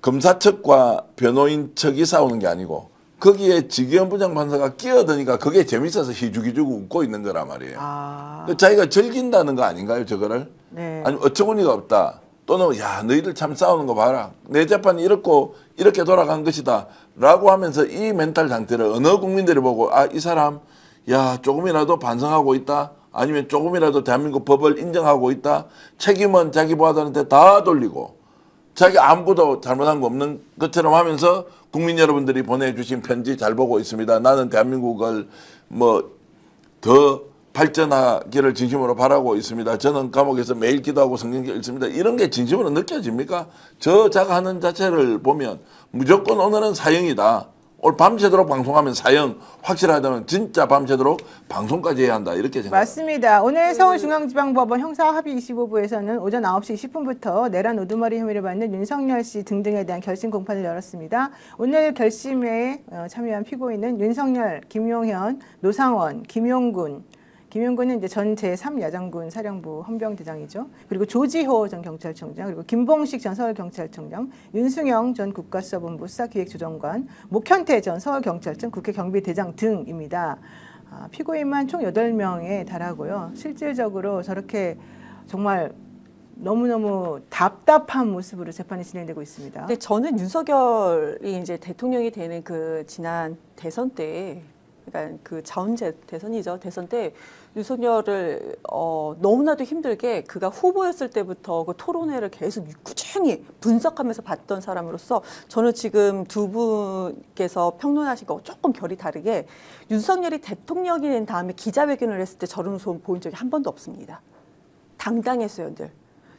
검사 측과 변호인 측이 싸우는 게 아니고 거기에 지기현 부장판사가 끼어드니까 그게 재밌어서 희죽희죽 웃고 있는 거란 말이에요. 아, 자기가 즐긴다는 거 아닌가요, 저거를? 네. 아니 어처구니가 없다. 또는 야 너희들 참 싸우는 거 봐라. 내 재판이 이렇고 이렇게 돌아간 것이다. 라고 하면서 이 멘탈 상태를 어느 국민들이 보고 아 이 사람 야 조금이라도 반성하고 있다. 아니면 조금이라도 대한민국 법을 인정하고 있다. 책임은 자기 부하들한테 다 돌리고 자기 아무것도 잘못한 거 없는 것처럼 하면서 국민 여러분들이 보내주신 편지 잘 보고 있습니다. 나는 대한민국을 뭐 더 발전하기를 진심으로 바라고 있습니다. 저는 감옥에서 매일 기도하고 성경 읽습니다. 이런 게 진심으로 느껴집니까? 저 자가하는 자체를 보면 무조건 오늘은 사형이다. 오늘 밤새도록 방송하면 사형, 확실하다면 진짜 밤새도록 방송까지 해야 한다. 이렇게 생각합니다. 맞습니다. 오늘 서울중앙지방법원 형사합의 25부에서는 오전 9시 20분부터 내란 우두머리 혐의를 받는 윤석열 씨 등등에 대한 결심 공판을 열었습니다. 오늘 결심에 참여한 피고인은 윤석열, 김용현, 노상원, 김용군은 이제 전 제3야장군 사령부 헌병대장이죠. 그리고 조지호 전 경찰청장, 그리고 김봉식 전 서울경찰청장, 윤승영 전 국가수사본부 수사기획조정관, 목현태 전 서울경찰청 국회경비대장 등입니다. 피고인만 총 8명에 달하고요. 실질적으로 저렇게 정말 너무너무 답답한 모습으로 재판이 진행되고 있습니다. 근데 저는 윤석열이 이제 대통령이 되는 그 지난 대선 때, 그러니까 그 자원제 대선이죠. 대선 때 윤석열을 너무나도 힘들게 그가 후보였을 때부터 그 토론회를 계속 꾸준히 분석하면서 봤던 사람으로서 저는 지금 두 분께서 평론하신 거 조금 결이 다르게 윤석열이 대통령이 된 다음에 기자회견을 했을 때 저런 웃음 보인 적이 한 번도 없습니다. 당당했어요, 늘.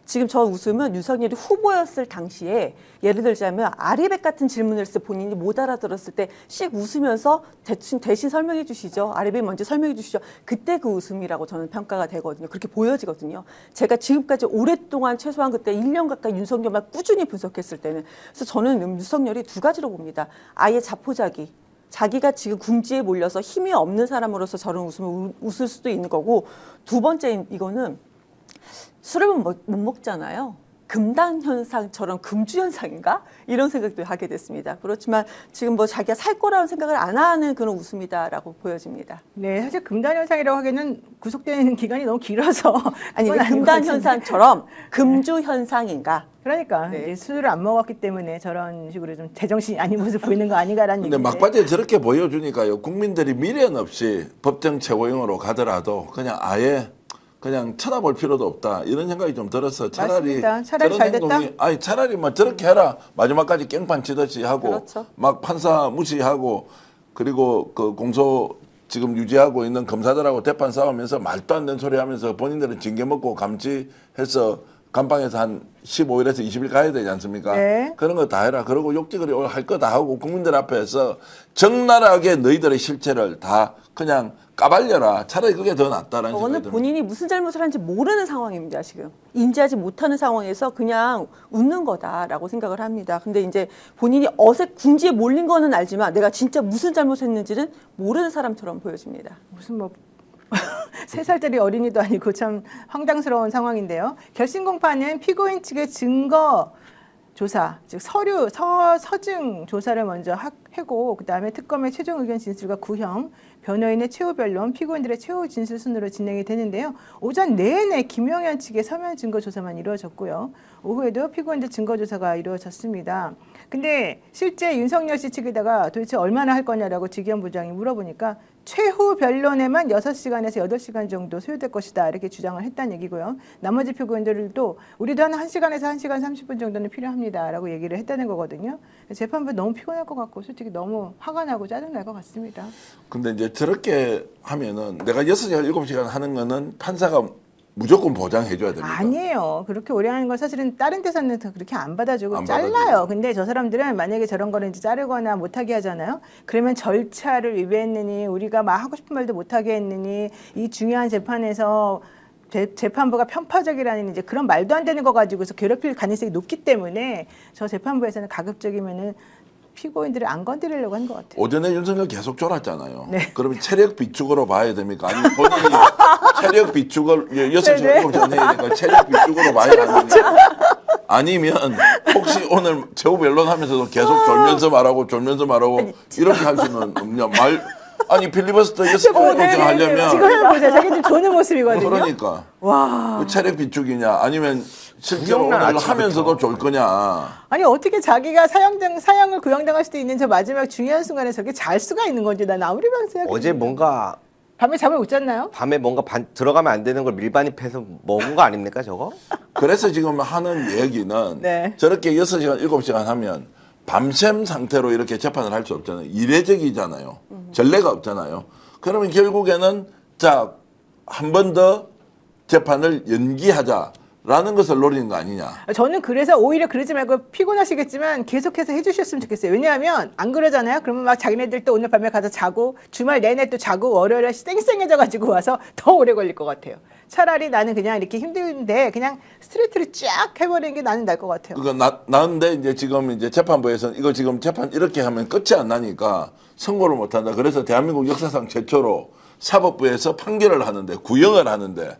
지금 저 웃음은 윤석열이 후보였을 당시에 예를 들자면 아리백 같은 질문을 했을 때 본인이 못 알아들었을 때 씩 웃으면서 대신 설명해 주시죠. 아리백 먼저 설명해 주시죠. 그때 그 웃음이라고 저는 평가가 되거든요. 그렇게 보여지거든요. 제가 지금까지 오랫동안 최소한 그때 1년 가까이 윤석열만 꾸준히 분석했을 때는 그래서 저는 윤석열이 두 가지로 봅니다. 아예 자포자기. 자기가 지금 궁지에 몰려서 힘이 없는 사람으로서 저런 웃음을 웃을 수도 있는 거고 두 번째 이거는 술을 못 먹잖아요. 금단 현상처럼 금주 현상인가? 이런 생각도 하게 됐습니다. 그렇지만 지금 뭐 자기가 살 거라는 생각을 안 하는 그런 웃음이다라고 보여집니다. 네, 사실 금단 현상이라고 하기에는 구속되는 기간이 너무 길어서 아니 그건 아닌 금단 것 같은데. 현상처럼 금주 현상인가? 그러니까 네. 이제 술을 안 먹었기 때문에 저런 식으로 좀 제정신이 아닌 모습 보이는 거 아닌가라는 근데 얘기인데. 막바지에 저렇게 보여주니까요. 국민들이 미련 없이 법정 최고형으로 가더라도 그냥 아예 그냥 쳐다볼 필요도 없다 이런 생각이 좀 들어서 차라리 맞습니다. 차라리 저런 잘 됐다? 행동이 아니 차라리 뭐 저렇게 해라 마지막까지 깽판 치듯이 하고 그렇죠. 막 판사 무시하고 그리고 그 공소 지금 유지하고 있는 검사들하고 대판 싸우면서 말도 안 되는 소리 하면서 본인들은 징계 먹고 감치해서 감방에서 한 15일에서 20일 가야 되지 않습니까? 네. 그런 거 다 해라. 그러고 욕지거리 할 거 다 하고 국민들 앞에서 적나라하게 너희들의 실체를 다 그냥 까발려라. 차라리 그게 더 낫다라는 생각이 저거는 듭니다. 본인이 무슨 잘못을 하는지 모르는 상황입니다. 지금 인지하지 못하는 상황에서 그냥 웃는 거다라고 생각을 합니다. 근데 이제 본인이 궁지에 몰린 거는 알지만 내가 진짜 무슨 잘못했는지는 모르는 사람처럼 보여집니다. 무슨 뭐 3살짜리 어린이도 아니고 참 황당스러운 상황인데요. 결심 공판은 피고인 측의 증거 조사, 즉 서류, 서증 조사를 먼저 해고, 그다음에 특검의 최종 의견 진술과 구형, 변호인의 최후 변론, 피고인들의 최후 진술 순으로 진행이 되는데요. 오전 내내 김용현 측의 서면 증거 조사만 이루어졌고요. 오후에도 피고인들 증거 조사가 이루어졌습니다. 근데 실제 윤석열 씨 측에다가 도대체 얼마나 할 거냐라고 지기현 부장이 물어보니까 최후 변론에만 6시간에서 8시간 정도 소요될 것이다 이렇게 주장을 했다는 얘기고요. 나머지 피고인들도 우리도 한 1시간에서 1시간 30분 정도는 필요합니다라고 얘기를 했다는 거거든요. 재판부 너무 피곤할 것 같고 솔직히 너무 화가 나고 짜증날 것 같습니다. 근데 이제 저렇게 하면은 내가 6시간, 7시간 하는 거는 판사가 무조건 보장해줘야 됩니다. 아니에요. 그렇게 오래 하는 건 사실은 다른 데서는 그렇게 안 받아주고 안 잘라요. 받아주고. 근데 저 사람들은 만약에 저런 거를 이제 자르거나 못하게 하잖아요. 그러면 절차를 위배했느니 우리가 막 하고 싶은 말도 못하게 했느니 이 중요한 재판에서 재판부가 편파적이라는 이제 그런 말도 안 되는 거 가지고서 괴롭힐 가능성이 높기 때문에 저 재판부에서는 가급적이면은 피고인들을 안 건드리려고 한 것 같아요. 오전에 윤석열 계속 졸았잖아요. 네. 그러면 체력 비축으로 봐야 됩니까? 아니면 본인이 체력 비축을 6시간, 네네. 7시간 해야 되니까 체력 비축으로 봐야 하느냐. 아니면 혹시 오늘 최후 변론하면서도 계속 졸면서 말하고 이렇게 할 수는 없냐. 아니 필리버스터 6시간, 7시간 하려면 지금 해보세요. 자기들 조는 모습이거든요. 그러니까 와. 그 체력 비축이냐 아니면 실제로 오늘 아침부터. 하면서도 졸 거냐. 아니 어떻게 자기가 사형을 구형당할 수도 있는 저 마지막 중요한 순간에 저게 잘 수가 있는 건지 난 아무리 봐도 생각해. 어제 뭔가 밤에 잠을 못 잤나요? 밤에 뭔가 들어가면 안 되는 걸 밀반입해서 먹은 거 아닙니까 저거? 그래서 지금 하는 얘기는 네. 저렇게 6시간, 7시간 하면 밤샘 상태로 이렇게 재판을 할 수 없잖아요. 이례적이잖아요. 전례가 없잖아요. 그러면 결국에는 자, 한 번 더 재판을 연기하자라는 것을 노리는 거 아니냐. 저는 그래서 오히려 그러지 말고 피곤하시겠지만 계속해서 해주셨으면 좋겠어요. 왜냐하면 안 그러잖아요. 그러면 막 자기네들 또 오늘 밤에 가서 자고 주말 내내 또 자고 월요일에 쌩쌩해져가지고 와서 더 오래 걸릴 것 같아요. 차라리 나는 그냥 이렇게 힘든데 그냥 스트레이트로 쫙 해버리는 게 나는 나을 것 같아요. 그거 나는데 이제 지금 이제 재판부에서는 이거 지금 재판 이렇게 하면 끝이 안 나니까 선고를 못 한다. 그래서 대한민국 역사상 최초로 사법부에서 판결을 하는데 구형을 하는데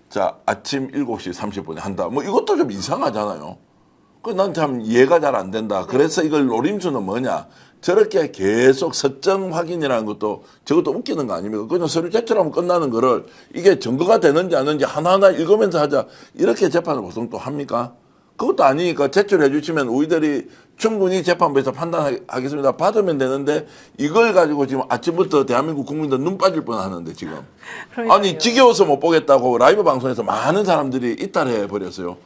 자 아침 7시 30분에 한다. 뭐 이것도 좀 이상하잖아요. 그 난 참 이해가 잘 안 된다. 그래서 이걸 노림수는 뭐냐. 저렇게 계속 서점 확인이라는 것도 저것도 웃기는 거 아닙니까? 그냥 서류 제출하면 끝나는 거를 이게 증거가 되는지 안 되는지 하나하나 읽으면서 하자. 이렇게 재판을 보통 또 합니까? 그것도 아니니까 제출해 주시면 우리들이 충분히 재판부에서 판단하겠습니다. 받으면 되는데 이걸 가지고 지금 아침부터 대한민국 국민들 눈 빠질 뻔하는데 지금. 그러니까요. 아니 지겨워서 못 보겠다고 라이브 방송에서 많은 사람들이 이탈해 버렸어요.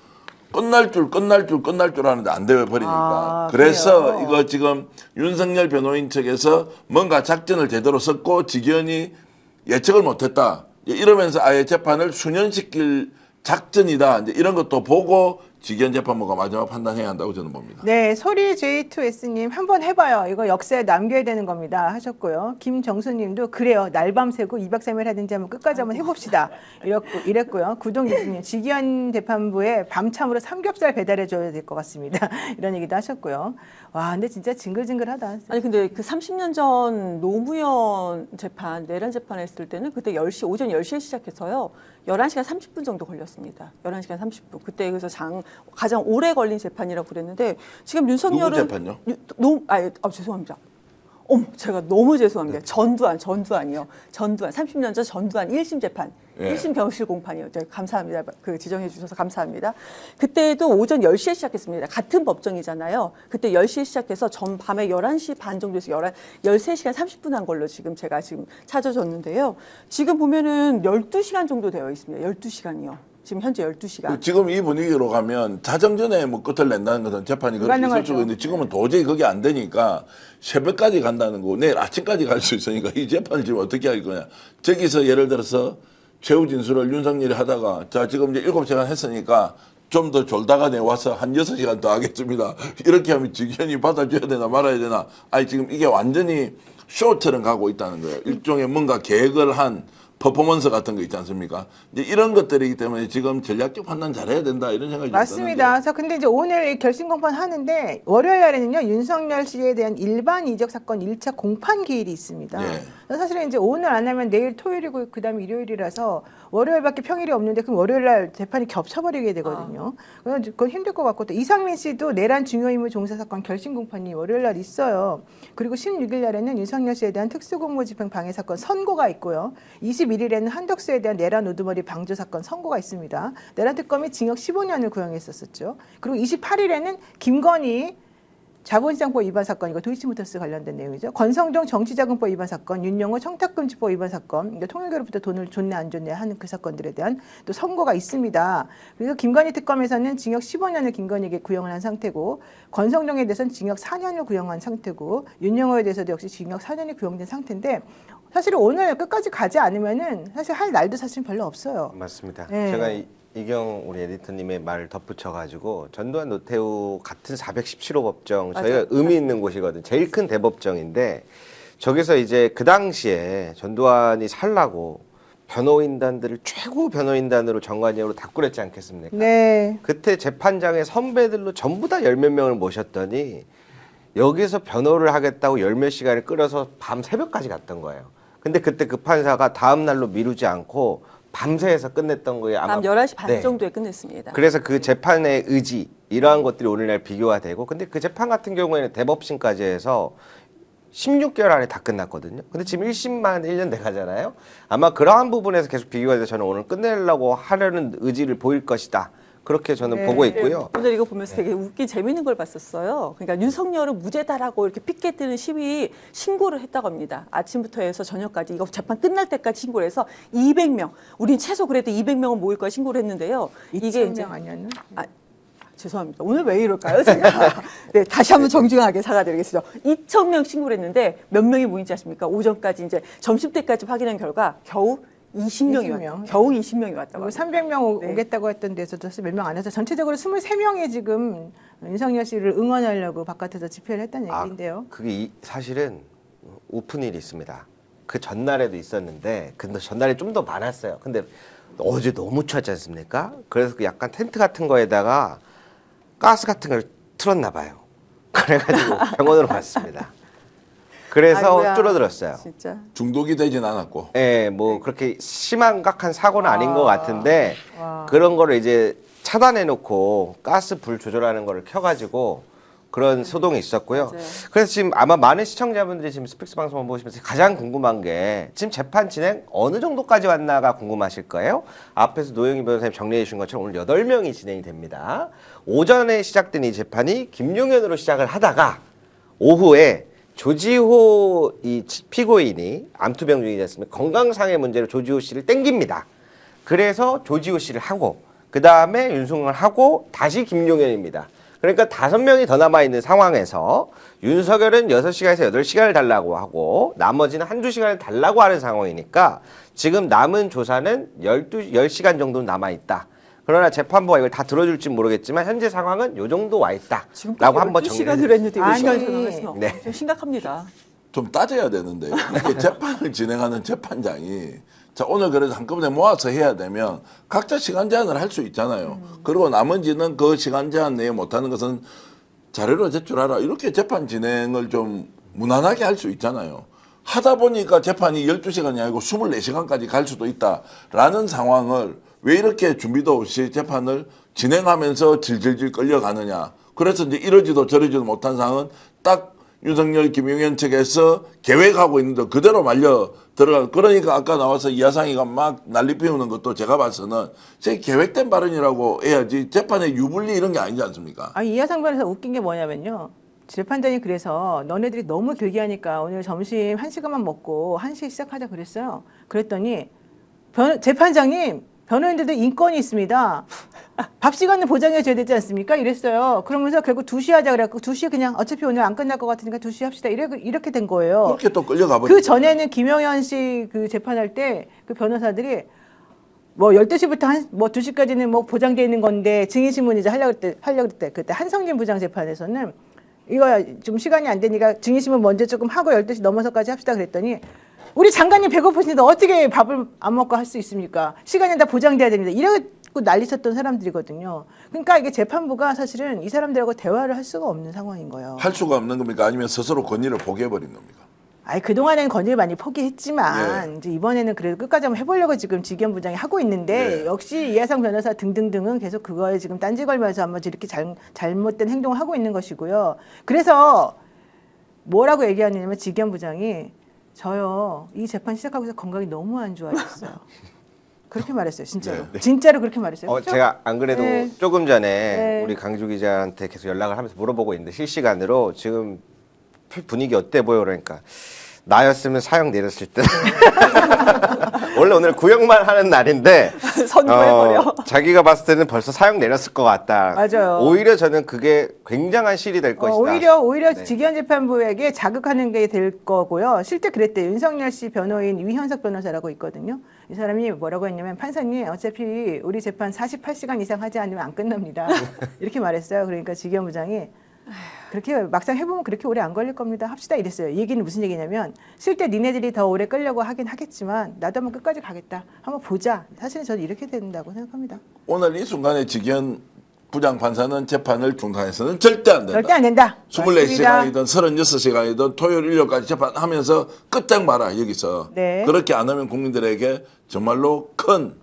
끝날 줄 하는데 안 돼 버리니까. 아, 그래서 그래요? 이거 지금 윤석열 변호인 측에서 뭔가 작전을 제대로 썼고 직연이 예측을 못했다. 이러면서 아예 재판을 수년시킬 작전이다. 이제 이런 것도 보고 직연 재판부가 마지막 판단해야 한다고 저는 봅니다. 네, 소리 J2S님 한번 해봐요. 이거 역사에 남겨야 되는 겁니다 하셨고요. 김정수님도 그래요. 날밤 새고 2박 3일 하든지 한번 끝까지 한번 해봅시다. 이랬고요. 구동유수님 지기현 재판부에 밤참으로 삼겹살 배달해줘야 될 것 같습니다. 이런 얘기도 하셨고요. 와, 근데 진짜 징글징글하다. 아니 근데 그 30년 전 노무현 재판, 내란 재판 했을 때는 그때 10시, 오전 10시에 시작해서요. 11시간 30분 정도 걸렸습니다. 11시간 30분. 그때 그래서 가장 오래 걸린 재판이라고 그랬는데 지금 윤석열은 누구 재판요? 죄송합니다. 어머, 제가 너무 죄송합니다. 전두환이요. 전두환 30년 전 전두환 1심 재판. 예. 1심 병실 공판이요. 감사합니다. 그 지정해 주셔서 감사합니다. 그때도 오전 10시에 시작했습니다. 같은 법정이잖아요. 그때 10시에 시작해서 밤에 11시 반 정도에서 13시간 30분 한 걸로 제가 찾아줬는데요. 지금 보면은 12시간 정도 되어 있습니다. 12시간이요. 지금 현재 12시간. 지금 이 분위기로 가면 자정전에 뭐 끝을 낸다는 것은 재판이 그렇게 있을 불가능하죠. 수가 있는데 지금은 도저히 그게 안 되니까 새벽까지 간다는 거 내일 아침까지 갈 수 있으니까 이 재판을 지금 어떻게 할 거냐. 저기서 예를 들어서 최후 진술을 윤석열이 하다가 자 지금 이제 7시간 했으니까 좀 더 졸다가 내와서 한 6시간 더 하겠습니다. 이렇게 하면 직연이 받아줘야 되나 말아야 되나. 아니 지금 이게 완전히 쇼처럼 가고 있다는 거예요. 일종의 뭔가 계획을 한 퍼포먼스 같은 거 있지 않습니까? 이제 이런 것들이기 때문에 지금 전략적 판단 잘해야 된다 이런 생각이 좀 맞습니다. 그래서 근데 이제 오늘 이 결심 공판 하는데 월요일 날에는요 윤석열 씨에 대한 일반 이적 사건 1차 공판 기일이 있습니다. 예. 그래서 사실은 이제 오늘 안 하면 내일 토요일이고 그다음에 일요일이라서 월요일밖에 평일이 없는데 그럼 월요일 날 재판이 겹쳐버리게 되거든요. 그건 힘들 것 같고 또 이상민 씨도 내란 중요인물 종사 사건 결심 공판이 월요일 날 있어요. 그리고 16일 날에는 윤석열 씨에 대한 특수공무집행 방해 사건 선고가 있고요. 21일에는 한덕수에 대한 내란 우두머리 방조 사건 선고가 있습니다. 내란 특검이 징역 15년을 구형했었죠. 그리고 28일에는 김건희 자본시장법 위반 사건, 이거 도이치모터스 관련된 내용이죠. 권성동 정치자금법 위반 사건, 윤영호 청탁금지법 위반 사건, 그러니까 통일교로부터 돈을 줬네 안 줬네 하는 그 사건들에 대한 또 선고가 있습니다. 그래서 김건희 특검에서는 징역 15년을 김건희에게 구형을 한 상태고, 권성동에 대해서는 징역 4년을 구형한 상태고, 윤영호에 대해서도 역시 징역 4년이 구형된 상태인데, 사실 오늘 끝까지 가지 않으면은 사실 할 날도 사실 별로 없어요. 맞습니다. 네. 제가 이경 우리 에디터님의 말을 덧붙여가지고 전두환 노태우 같은 417호 법정 저희가 맞아요. 의미 있는 곳이거든요. 제일 큰 대법정인데 저기서 이제 그 당시에 전두환이 살라고 변호인단들을 최고 변호인단으로 정관예우로 다 꾸렸지 않겠습니까? 네. 그때 재판장에 선배들로 전부 다 열 몇 명을 모셨더니 여기서 변호를 하겠다고 열 몇 시간을 끌어서 밤 새벽까지 갔던 거예요. 근데 그때 그 판사가 다음 날로 미루지 않고 밤새서 끝냈던 거예요. 아마 밤 11시 반 네. 정도에 끝냈습니다. 그래서 그 재판의 의지 이러한 것들이 오늘날 비교가 되고 근데 그 재판 같은 경우에는 대법심까지 해서 16개월 안에 다 끝났거든요. 근데 지금 1심만 1년 돼 가잖아요. 아마 그러한 부분에서 계속 비교가 돼서 저는 오늘 끝내려고 하려는 의지를 보일 것이다. 그렇게 저는 네. 보고 있고요. 오늘 이거 보면서 되게 웃긴 재밌는 걸 봤었어요. 그러니까 윤석열은 무죄다라고 이렇게 피켓 드는 시위 신고를 했다고 합니다. 아침부터 해서 저녁까지 이거 재판 끝날 때까지 신고를 해서 200명. 우린 최소 그래도 200명은 모일 걸 신고를 했는데요. 이게 이제 아니었나? 죄송합니다. 오늘 왜 이럴까요, 제가? 네, 다시 한번 정중하게 사과드리겠습니다. 2,000명 신고를 했는데 몇 명이 모인지 아십니까? 오전까지 이제 점심때까지 확인한 결과 겨우 20명이 겨우 20명이 왔다고. 300명 네. 오겠다고 했던 데서도 몇 명 안 와서 전체적으로 23명이 지금 윤석열 씨를 응원하려고 바깥에서 집회를 했다는 얘기인데요. 그게 사실은 우픈 일이 있습니다. 그 전날에도 있었는데 근데 전날에 좀 더 많았어요. 근데 어제 너무 추웠지 않습니까? 그래서 그 약간 텐트 같은 거에다가 가스 같은 걸 틀었나 봐요. 그래가지고 병원으로 갔습니다. 그래서 아이고야, 줄어들었어요. 진짜. 중독이 되진 않았고. 예, 뭐 그렇게 심각한 사고는 아닌 것 같은데 와. 그런 거를 이제 차단해 놓고 가스 불 조절하는 거를 켜가지고 그런 소동이 있었고요. 맞아요. 그래서 지금 아마 많은 시청자분들이 지금 스픽스 방송을 보시면서 가장 궁금한 게 지금 재판 진행 어느 정도까지 왔나가 궁금하실 거예요. 앞에서 노영희 변호사님 정리해 주신 것처럼 오늘 8명이 진행이 됩니다. 오전에 시작된 이 재판이 김용현으로 시작을 하다가 오후에 조지호 이 피고인이 암투병 중이지 않습니까? 건강상의 문제로 조지호 씨를 땡깁니다. 그래서 조지호 씨를 하고 그 다음에 윤석열 하고 다시 김용현입니다. 그러니까 5명이 더 남아있는 상황에서 윤석열은 6시간에서 8시간을 달라고 하고 나머지는 1~2시간을 달라고 하는 상황이니까 지금 남은 조사는 10시간 정도 남아있다. 그러나 재판부가 이걸 다 들어줄지 모르겠지만 현재 상황은 요 정도 와 있다. 라고 한번 정리해 2시간을 했는데 이거 아니, 시간 전환했으면 네. 좀 심각합니다. 좀 따져야 되는데요. 이게 재판을 진행하는 재판장이 자 오늘 그래도 한꺼번에 모아서 해야 되면 각자 시간 제한을 할 수 있잖아요. 그리고 나머지는 그 시간 제한 내에 못하는 것은 자료로 제출하라. 이렇게 재판 진행을 좀 무난하게 할 수 있잖아요. 하다 보니까 재판이 12시간이 아니고 24시간까지 갈 수도 있다라는 상황을 왜 이렇게 준비도 없이 재판을 진행하면서 질질질 끌려가느냐. 그래서 이제 이러지도 저러지도 못한 상황은 딱 윤석열, 김용현 측에서 계획하고 있는데 그대로 말려 들어가. 그러니까 아까 나와서 이하상이가 막 난리 피우는 것도 제가 봐서는 제 계획된 발언이라고 해야지 재판의 유불리 이런 게 아니지 않습니까? 이하상 변호사 웃긴 게 뭐냐면요. 재판장이 그래서 너네들이 너무 길게 하니까 오늘 점심 1시간만 먹고 1시에 시작하자 그랬어요. 그랬더니 재판장님 변호인들도 인권이 있습니다. 밥 시간을 보장해줘야 되지 않습니까? 이랬어요. 그러면서 결국 2시 하자 그래갖고 2시에 그냥 어차피 오늘 안 끝날 것 같으니까 2시 합시다. 이렇게 된 거예요. 그렇게 또 끌려가 버리죠. 그 전에는 김영현 씨 그 재판할 때 그 변호사들이 뭐 12시부터 뭐 2시까지는 뭐 보장돼 있는 건데 증인신문 이제 하려고 그때 그때 한성진 부장 재판에서는 이거 좀 시간이 안 되니까 증인신문 먼저 조금 하고 12시 넘어서까지 합시다 그랬더니 우리 장관님 배고프신데 어떻게 밥을 안 먹고 할 수 있습니까? 시간이 다 보장돼야 됩니다. 이러고 난리쳤던 사람들이거든요. 그러니까 이게 재판부가 사실은 이 사람들하고 대화를 할 수가 없는 상황인 거예요. 할 수가 없는 겁니까? 아니면 스스로 권위를 포기해버린 겁니까? 아니 그동안에는 건의를 많이 포기했지만 이제 이번에는 그래도 끝까지 한번 해보려고 지금 지기현 부장이 하고 있는데 역시 이하성 변호사 등등등은 계속 그거에 지금 딴지 걸면서 한번 이렇게 잘못된 행동을 하고 있는 것이고요. 그래서 뭐라고 얘기하냐면 지기현 부장이 저요 이 재판 시작하고서 건강이 너무 안 좋아졌어요. 그렇게 말했어요, 진짜로. 진짜로 그렇게 말했어요. 그렇죠? 제가 안 그래도 네. 조금 전에 네. 우리 강주 기자한테 계속 연락을 하면서 물어보고 있는데 실시간으로 지금 분위기 어때 보여 그러니까 나였으면 사형 내렸을 듯. 원래 오늘 구형만 하는 날인데 선고해버려. 자기가 봤을 때는 벌써 사형 내렸을 것 같다. 맞아요. 오히려 저는 그게 굉장한 실이 될 것이다. 오히려 네. 지기현 재판부에게 자극하는 게 될 거고요. 실제 그랬대요. 윤석열 씨 변호인 위현석 변호사라고 있거든요. 이 사람이 뭐라고 했냐면 판사님 어차피 우리 재판 48시간 이상 하지 않으면 안 끝납니다. 이렇게 말했어요. 그러니까 지기현 부장이 그렇게 막상 해보면 그렇게 오래 안 걸릴 겁니다. 합시다 이랬어요. 이 얘기는 무슨 얘기냐면 실제 니네들이 더 오래 끌려고 하긴 하겠지만 나도 한번 끝까지 가겠다. 한번 보자. 사실은 저는 이렇게 된다고 생각합니다. 오늘 이 순간에 지기현 부장 판사는 재판을 중단해서는 절대 안 된다. 절대 안 된다. 24시간이든 36시간이든 토요일 일요일까지 재판하면서 끝장 봐라 여기서. 네. 그렇게 안 하면 국민들에게 정말로 큰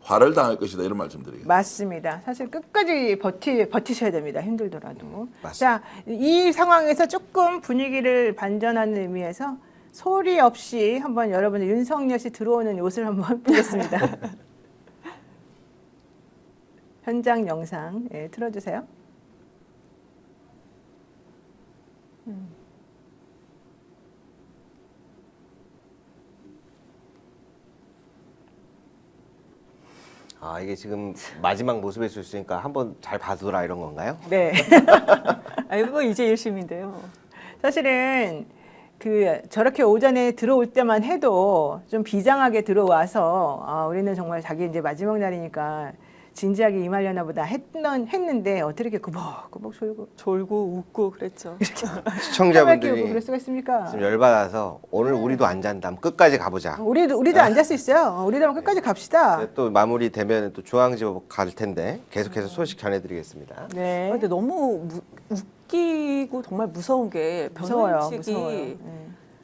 화를 당할 것이다 이런 말씀드리겠습니다. 맞습니다. 사실 끝까지 버티셔야 됩니다. 힘들더라도. 맞습니다. 자, 이 상황에서 조금 분위기를 반전하는 의미에서 소리 없이 한번 여러분들 윤석열 씨 들어오는 옷을 한번 보겠습니다. 현장 영상 틀어주세요. 아 이게 지금 마지막 모습일 수 있으니까 한번 잘 봐두라 이런 건가요? 네. 아이고 이제 1심인데요. 사실은 저렇게 오전에 들어올 때만 해도 좀 비장하게 들어와서 우리는 정말 자기 이제 마지막 날이니까 진지하게 임하려나 보다 했는데 어떻게 이렇게 구벅구벅 졸고 웃고 그랬죠. 시청자분들이 그럴 수가 있습니까? 지금 열받아서 오늘 우리도 안 잔다. 앉아 가보자. 우리도 앉을 수 있어요. 우리도 한번 끝까지 갑시다. 네, 또 마무리 되면 또 중앙지법 갈 텐데 계속해서 소식 전해드리겠습니다. 네. 근데 너무 웃기고 정말 무서운 게 변호인 측이 무서워요. 네.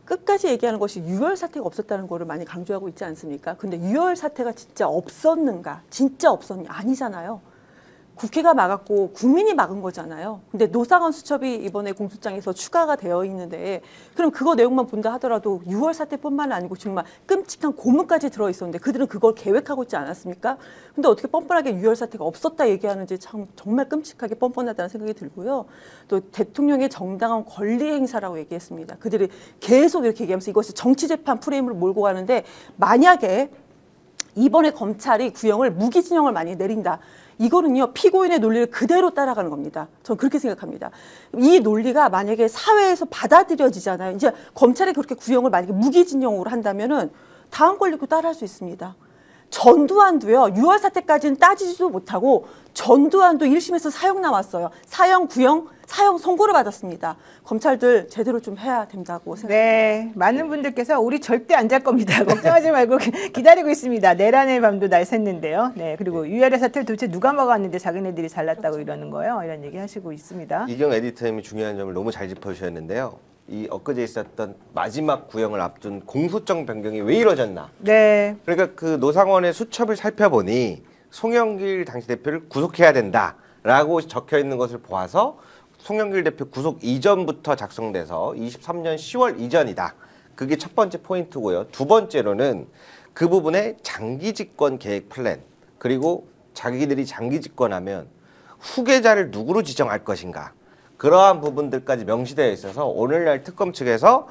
끝까지 얘기하는 것이 유혈 사태가 없었다는 거를 많이 강조하고 있지 않습니까? 근데 유혈 사태가 진짜 없었는가? 진짜 없었냐? 아니잖아요. 국회가 막았고 국민이 막은 거잖아요. 근데 노상원 수첩이 이번에 공소장에서 추가가 되어 있는데 그럼 그거 내용만 본다 하더라도 6월 사태뿐만 아니고 정말 끔찍한 고문까지 들어 있었는데 그들은 그걸 계획하고 있지 않았습니까? 근데 어떻게 뻔뻔하게 6월 사태가 없었다 얘기하는지 참 정말 끔찍하게 뻔뻔하다는 생각이 들고요. 또 대통령의 정당한 권리 행사라고 얘기했습니다. 그들이 계속 이렇게 얘기하면서 이것이 정치재판 프레임으로 몰고 가는데 만약에 이번에 검찰이 구형을 무기징역을 많이 내린다. 이거는요 피고인의 논리를 그대로 따라가는 겁니다. 저는 그렇게 생각합니다. 이 논리가 만약에 사회에서 받아들여지잖아요. 이제 검찰이 그렇게 구형을 만약에 무기징역으로 한다면은 다음 권리도 따라할 수 있습니다. 전두환도요 6월 사태까지는 따지지도 못하고 전두환도 1심에서 사형 나왔어요. 사형 구형 사형 선고를 받았습니다. 검찰들 제대로 좀 해야 된다고 생각합니다. 네, 많은 분들께서 우리 절대 안 잘 겁니다. 걱정하지 말고 기다리고 있습니다. 내란의 밤도 날 샜는데요. 네, 그리고 유혈의 사태를 도대체 누가 먹었는데 자기네들이 잘났다고 이러는 거예요. 이런 얘기 하시고 있습니다. 이경 에디터님이 중요한 점을 너무 잘 짚어주셨는데요. 이 엊그제 있었던 마지막 구형을 앞둔 공소장 변경이 왜 이뤄졌나? 네, 그러니까 그 노상원의 수첩을 살펴보니 송영길 당시 대표를 구속해야 된다라고 적혀 있는 것을 보아서 송영길 대표 구속 이전부터 작성돼서 23년 10월 이전이다. 그게 첫 번째 포인트고요. 두 번째로는 그 부분에 장기 집권 계획 플랜 그리고 자기들이 장기 집권하면 후계자를 누구로 지정할 것인가 그러한 부분들까지 명시되어 있어서 오늘날 특검 측에서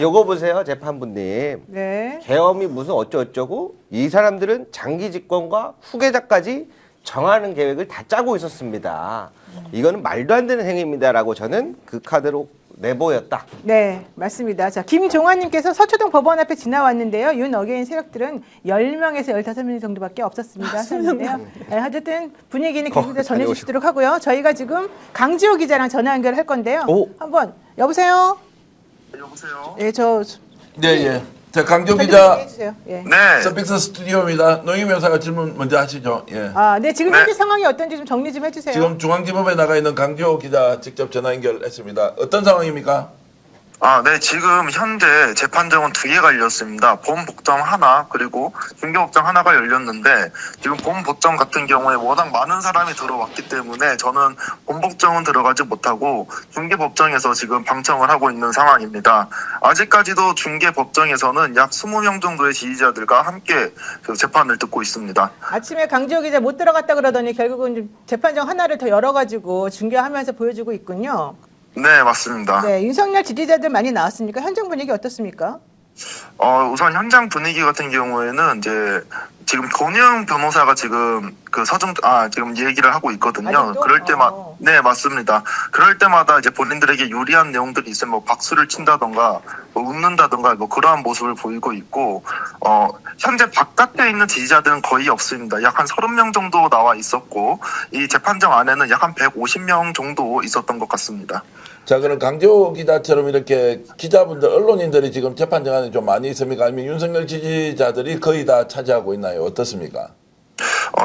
요거 보세요 재판부님 네. 계엄이 무슨 어쩌고저쩌고 이 사람들은 장기 집권과 후계자까지 정하는 계획을 다 짜고 있었습니다. 이거는 말도 안 되는 행위입니다라고 저는 그 카드로 내보였다. 네, 맞습니다. 자, 김종환님께서 서초동 법원 앞에 지나왔는데요. 윤 어게인 세력들은 10명에서 15명 정도밖에 없었습니다. 하셨는데요. 네, 어쨌든 분위기는 계속해서 전해주시도록 하고요. 저희가 지금 강지호 기자랑 전화 연결할 건데요. 오. 한번 여보세요? 여보세요? 네, 저 네, 예. 자, 강조 설명 기자, 해주세요. 예. 네. 서픽스 스튜디오입니다. 노영희 변호사가 질문 먼저 하시죠. 예. 아, 네, 지금 네. 현재 상황이 어떤지 좀 정리 좀 해주세요. 지금 중앙지법에 나가 있는 강조 기자 직접 전화 연결했습니다. 어떤 상황입니까? 네. 지금 현재 재판정은 2개가 열렸습니다. 본복정 하나, 그리고 중개복정 하나가 열렸는데, 지금 본복정 같은 경우에 워낙 많은 사람이 들어왔기 때문에 저는 본복정은 들어가지 못하고 중개법정에서 지금 방청을 하고 있는 상황입니다. 아직까지도 중개법정에서는 약 20명 정도의 지지자들과 함께 그 재판을 듣고 있습니다. 아침에 강지호 기자 못 들어갔다 그러더니 결국은 좀 재판정 하나를 더 열어가지고 중계하면서 보여주고 있군요. 네, 맞습니다. 네, 윤석열 지지자들 많이 나왔습니까? 현장 분위기 어떻습니까? 우선 현장 분위기 같은 경우에는 이제 지금 권영 변호사가 지금 그 지금 얘기를 하고 있거든요. 아직도? 그럴 때마다 네, 맞습니다. 그럴 때마다 이제 본인들에게 유리한 내용들이 있으면 뭐 박수를 친다던가 뭐 웃는다던가 뭐 그러한 모습을 보이고 있고, 현재 바깥에 있는 지지자들은 거의 없습니다. 약 한 30명 정도 나와 있었고, 이 재판정 안에는 약 한 150명 정도 있었던 것 같습니다. 자, 그럼 강조 기자처럼 이렇게 기자분들, 언론인들이 지금 재판정 안에 좀 많이 있습니까? 아니면 윤석열 지지자들이 거의 다 차지하고 있나요? 어떻습니까?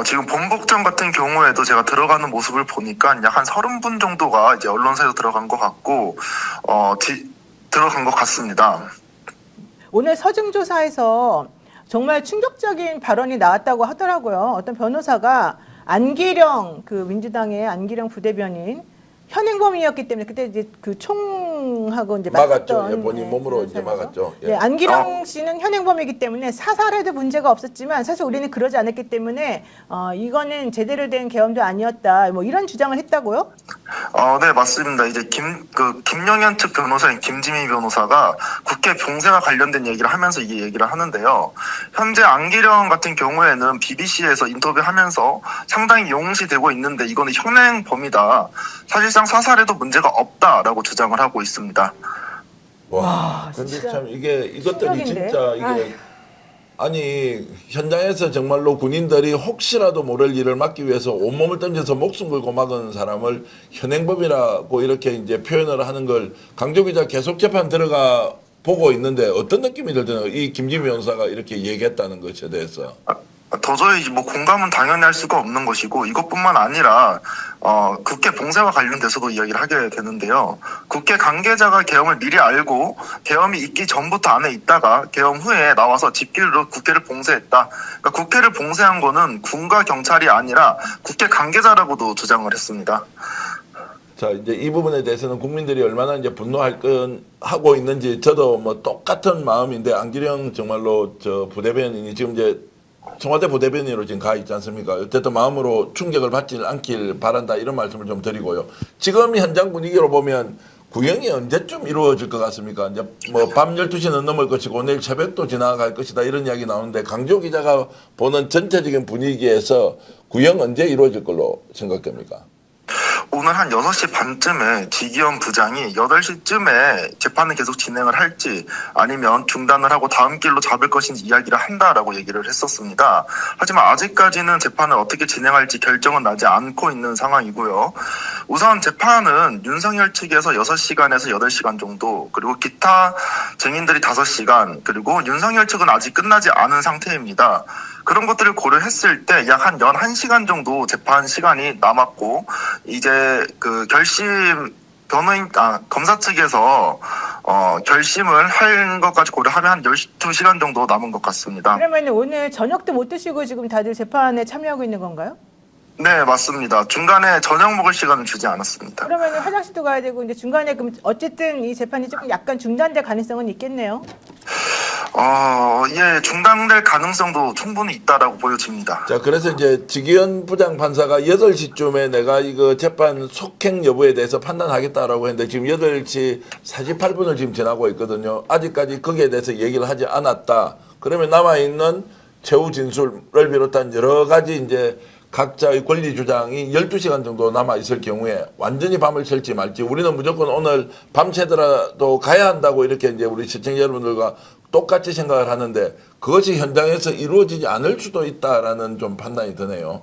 지금 본복정 같은 경우에도 제가 들어가는 모습을 보니까 약 한 30분 정도가 이제 언론사에서 들어간 것 같고, 들어간 것 같습니다. 오늘 서증조사에서 정말 충격적인 발언이 나왔다고 하더라고요. 어떤 변호사가 안기령, 그 민주당의 안기령 부대변인 현행범이었기 때문에 그때 이제 그 총하고 이제 막았죠. 맞섰던, 예, 본인 몸으로 이제 막았죠. 예. 네, 안기령 씨는 현행범이기 때문에 사살해도 문제가 없었지만 사실 우리는 그러지 않았기 때문에 이거는 제대로 된 계엄도 아니었다. 뭐 이런 주장을 했다고요? 네, 맞습니다. 이제 김영현 측 변호사인 김지미 변호사가 국회 봉쇄와 관련된 얘기를 하면서 이 얘기를 하는데요. 현재 안기령 같은 경우에는 BBC에서 인터뷰하면서 상당히 용시되고 있는데 이거는 현행범이다. 사실상 사살해도 문제가 없다라고 주장을 하고 있습니다. 와, 근데 진짜 참 이것들이 충격인데? 진짜 아니 현장에서 정말로 군인들이 혹시라도 모를 일을 막기 위해서 온몸을 던져서 목숨 걸고 막은 사람을 현행범이라고 이렇게 이제 표현을 하는 걸 강조 기자 계속 재판 들어가 보고 있는데 어떤 느낌이 들드나요? 이 김지미 변호사가 이렇게 얘기했다는 것에 대해서. 도저히 뭐 공감은 당연히 할 수가 없는 것이고, 이것뿐만 아니라 국회 봉쇄와 관련돼서도 이야기를 하게 되는데요. 국회 관계자가 계엄을 미리 알고 계엄이 있기 전부터 안에 있다가 계엄 후에 나와서 집길로 국회를 봉쇄했다. 그러니까 국회를 봉쇄한 거는 군과 경찰이 아니라 국회 관계자라고도 주장을 했습니다. 자, 이제 이 부분에 대해서는 국민들이 얼마나 이제 분노할 건 하고 있는지 저도 뭐 똑같은 마음인데, 안기령 정말로 저 부대변인이 지금 이제 청와대 부대변인으로 지금 가 있지 않습니까? 어쨌든 마음으로 충격을 받지 않길 바란다, 이런 말씀을 좀 드리고요. 지금 현장 분위기로 보면 구형이 언제쯤 이루어질 것 같습니까? 이제 뭐 밤 12시는 넘을 것이고 내일 새벽도 지나갈 것이다, 이런 이야기 나오는데, 강조 기자가 보는 전체적인 분위기에서 구형 언제 이루어질 걸로 생각됩니까? 오늘 한 6시 반쯤에 지기현 부장이 8시쯤에 재판을 계속 진행을 할지 아니면 중단을 하고 다음 길로 잡을 것인지 이야기를 한다라고 얘기를 했었습니다. 하지만 아직까지는 재판을 어떻게 진행할지 결정은 나지 않고 있는 상황이고요. 우선 재판은 윤석열 측에서 6시간에서 8시간 정도, 그리고 기타 증인들이 5시간, 그리고 윤석열 측은 아직 끝나지 않은 상태입니다. 그런 것들을 고려했을 때 약 한 11시간 정도 재판 시간이 남았고, 이제 그 검사 측에서 결심을 할 것까지 고려하면 한 12시간 정도 남은 것 같습니다. 그러면 오늘 저녁도 못 드시고 지금 다들 재판에 참여하고 있는 건가요? 네, 맞습니다. 중간에 저녁 먹을 시간을 주지 않았습니다. 그러면 화장실도 가야 되고 이제 중간에 그럼 어쨌든 이 재판이 조금 약간 중단될 가능성은 있겠네요. 예, 중단될 가능성도 충분히 있다라고 보여집니다. 자, 그래서 이제 지기현 부장 판사가 8시쯤에 내가 이거 재판 속행 여부에 대해서 판단하겠다라고 했는데, 지금 8시 48분을 지금 지나고 있거든요. 아직까지 거기에 대해서 얘기를 하지 않았다. 그러면 남아있는 최후 진술을 비롯한 여러 가지 이제 각자의 권리 주장이 12시간 정도 남아있을 경우에 완전히 밤을 샐지 말지, 우리는 무조건 오늘 밤새더라도 가야 한다고 이렇게 이제 우리 시청자 여러분들과 똑같이 생각을 하는데, 그것이 현장에서 이루어지지 않을 수도 있다라는 좀 판단이 드네요.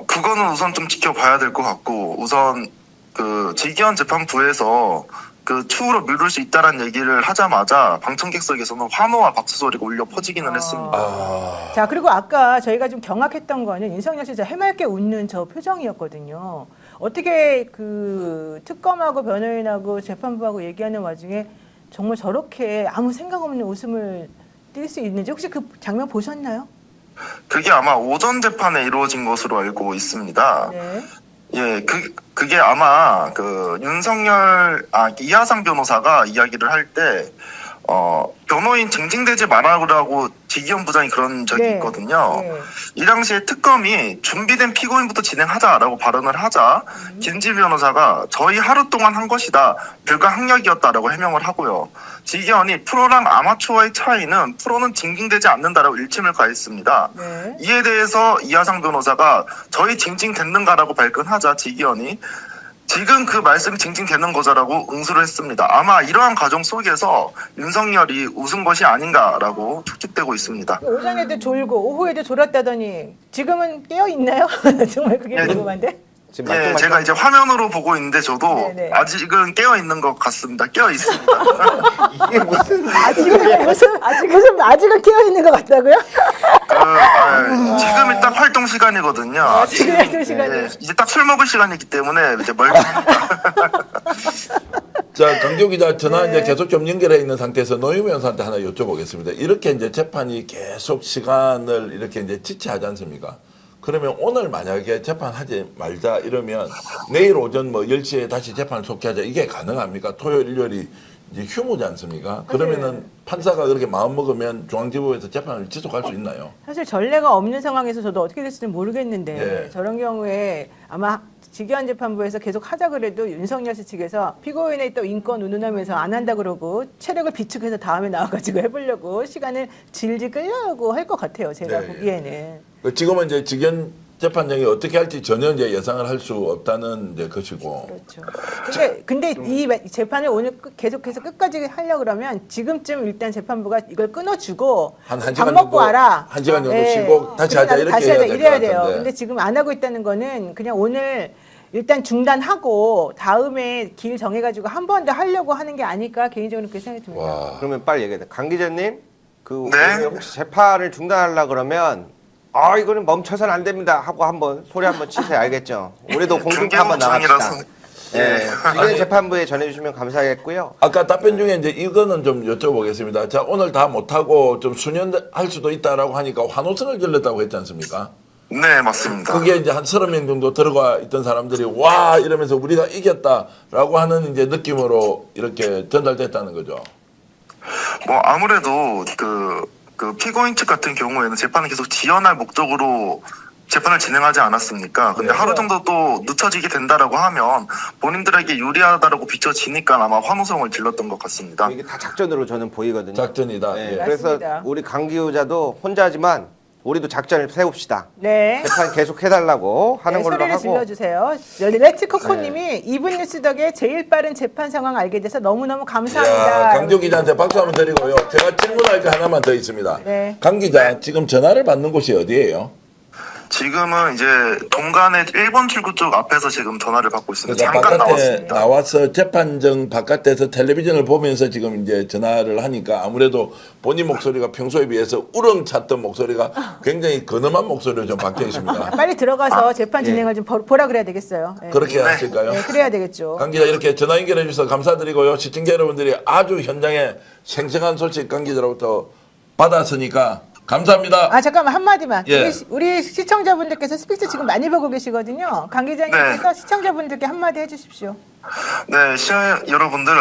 그거는 우선 좀 지켜봐야 될 것 같고, 우선 그 지기현 재판부에서 그 추후로 미룰 수 있다는 얘기를 하자마자 방청객석에서는 환호와 박수 소리가 울려 퍼지기는 했습니다. 자, 그리고 아까 저희가 좀 경악했던 거는 윤석열 씨 진짜 해맑게 웃는 저 표정이었거든요. 어떻게 그 특검하고 변호인하고 재판부하고 얘기하는 와중에 정말 저렇게 아무 생각 없는 웃음을 띌 수 있는지 혹시 그 장면 보셨나요? 그게 아마 오전 재판에 이루어진 것으로 알고 있습니다. 네. 예, 그게 아마 그 이하상 변호사가 이야기를 할 때, 변호인 징징대지 말아라고 지기현 부장이 그런 적이 네. 있거든요. 네. 이 당시에 특검이 준비된 피고인부터 진행하자라고 발언을 하자, 김지 변호사가 저희 하루 동안 한 것이다, 불가항력이었다라고 해명을 하고요. 지기현이 프로랑 아마추어의 차이는 프로는 징징대지 않는다라고 일침을 가했습니다. 네. 이에 대해서 이하상 변호사가 저희 징징댔는가라고 발끈하자 지기현이 지금 그 말씀이 징징대는 거자라고 응수를 했습니다. 아마 이러한 과정 속에서 윤석열이 웃은 것이 아닌가라고 추측되고 있습니다. 오전에도 졸고 오후에도 졸았다더니 지금은 깨어 있나요? 정말 그게 네. 궁금한데. 지금 예, 말똥말똥 제가 이제 화면으로 보고 있는데 저도 네네. 아직은 깨어 있는 것 같습니다. 깨어 있습니다. 이게 무슨 아직은 깨어 있는 것 같다고요? 지금이 딱 활동 시간이거든요. 지금 활동 시간이에요? 예, 이제 딱 술 먹을 시간이기 때문에 이제 멀쩡합니다. 자, 강기호 기자 전화 네. 이제 계속 좀 연결해 있는 상태에서 노희무 변호사한테 하나 여쭤보겠습니다. 이렇게 이제 재판이 계속 시간을 이렇게 이제 지체하지 않습니까? 그러면 오늘 만약에 재판하지 말자 이러면 내일 오전 뭐 10시에 다시 재판을 속개하자 이게 가능합니까? 토요일, 일요일이 이제 휴무지 않습니까? 그러면은 판사가 그렇게 마음 먹으면 중앙지법에서 재판을 지속할 수 있나요? 사실 전례가 없는 상황에서 저도 어떻게 됐을지 모르겠는데 네. 저런 경우에 아마 지기현 재판부에서 계속 하자 그래도 윤석열 씨 측에서 피고인의 또 인권 운운하면서 안 한다 그러고 체력을 비축해서 다음에 나와가지고 해보려고 시간을 질질 끌려고 할 것 같아요. 제가 네. 보기에는. 지금은 이제 지기현 재판장이 어떻게 할지 전혀 이제 예상을 할 수 없다는 이제 것이고. 그렇죠. 근데 이 재판을 오늘 계속해서 끝까지 하려 그러면 지금쯤 일단 재판부가 이걸 끊어주고 한 밥 시간 먹고 정도, 와라. 한 시간 정도 네. 쉬고 다시 하자 이렇게 다시 해야 하자 될 이래야 것 돼요. 같은데. 근데 지금 안 하고 있다는 거는 그냥 오늘 일단 중단하고 다음에 길 정해가지고 한 번 더 하려고 하는 게 아닐까 개인적으로 그렇게 생각이 듭니다. 와. 그러면 빨리 얘기해. 강 기자님, 그 네. 오늘 혹시 재판을 중단하려 그러면 이거는 멈춰서는 안 됩니다 하고 한번 소리 한번 치세요. 알겠죠? 우리도 공중파 한번 나갑시다. 중이라서 네. 지금 재판부에 전해주시면 감사하겠고요. 아까 답변 중에 이제 이거는 좀 여쭤보겠습니다. 자, 오늘 다 못하고 좀 수년할 수도 있다라고 하니까 환호성을 질렀다고 했지 않습니까? 네, 맞습니다. 그게 이제 한 30명 정도 들어가 있던 사람들이 와 이러면서 우리가 이겼다라고 하는 이제 느낌으로 이렇게 전달됐다는 거죠. 뭐 아무래도 그 피고인 측 같은 경우에는 재판을 계속 지연할 목적으로 재판을 진행하지 않았습니까? 근데 네. 하루 정도 또 늦춰지게 된다라고 하면 본인들에게 유리하다라고 비춰지니까 아마 환호성을 질렀던 것 같습니다. 이게 다 작전으로 저는 보이거든요. 작전이다. 네. 예. 그래서 맞습니다. 우리 강 기자도 혼자지만 우리도 작전을 세웁시다. 네. 재판 계속 해달라고 하는 네, 걸로 소리를 하고. 질러주세요. 레츠코코님이 이분 뉴스 덕에 제일 빠른 재판 상황 알게 돼서 너무너무 감사합니다. 야, 강조 기자한테 박수 한번 드리고요. 제가 질문할 게 하나만 더 있습니다. 네. 강 기자, 지금 전화를 받는 곳이 어디예요? 지금은 이제 동간의 1번 출구 쪽 앞에서 지금 전화를 받고 있습니다. 그러니까 잠깐 바깥에 나왔습니다. 나와서 재판정 바깥에서 텔레비전을 보면서 지금 이제 전화를 하니까 아무래도 본인 목소리가 평소에 비해서 우렁찼던 목소리가 굉장히 근엄한 목소리로 좀 바뀌어 있습니다. 빨리 들어가서 재판 진행을 좀 보라 그래야 되겠어요. 네. 그렇게 하실까요? 네, 그래야 되겠죠. 강 기자 이렇게 전화 연결해 주셔서 감사드리고요. 시청자 여러분들이 아주 현장에 생생한 소식 강 기자로부터 받았으니까 감사합니다. 아 잠깐만 한마디만. 예. 우리 시청자분들께서 스픽스 지금 많이 보고 계시거든요. 강 기자님께서 네. 시청자분들께 한마디 해주십시오. 네, 시청자 여러분들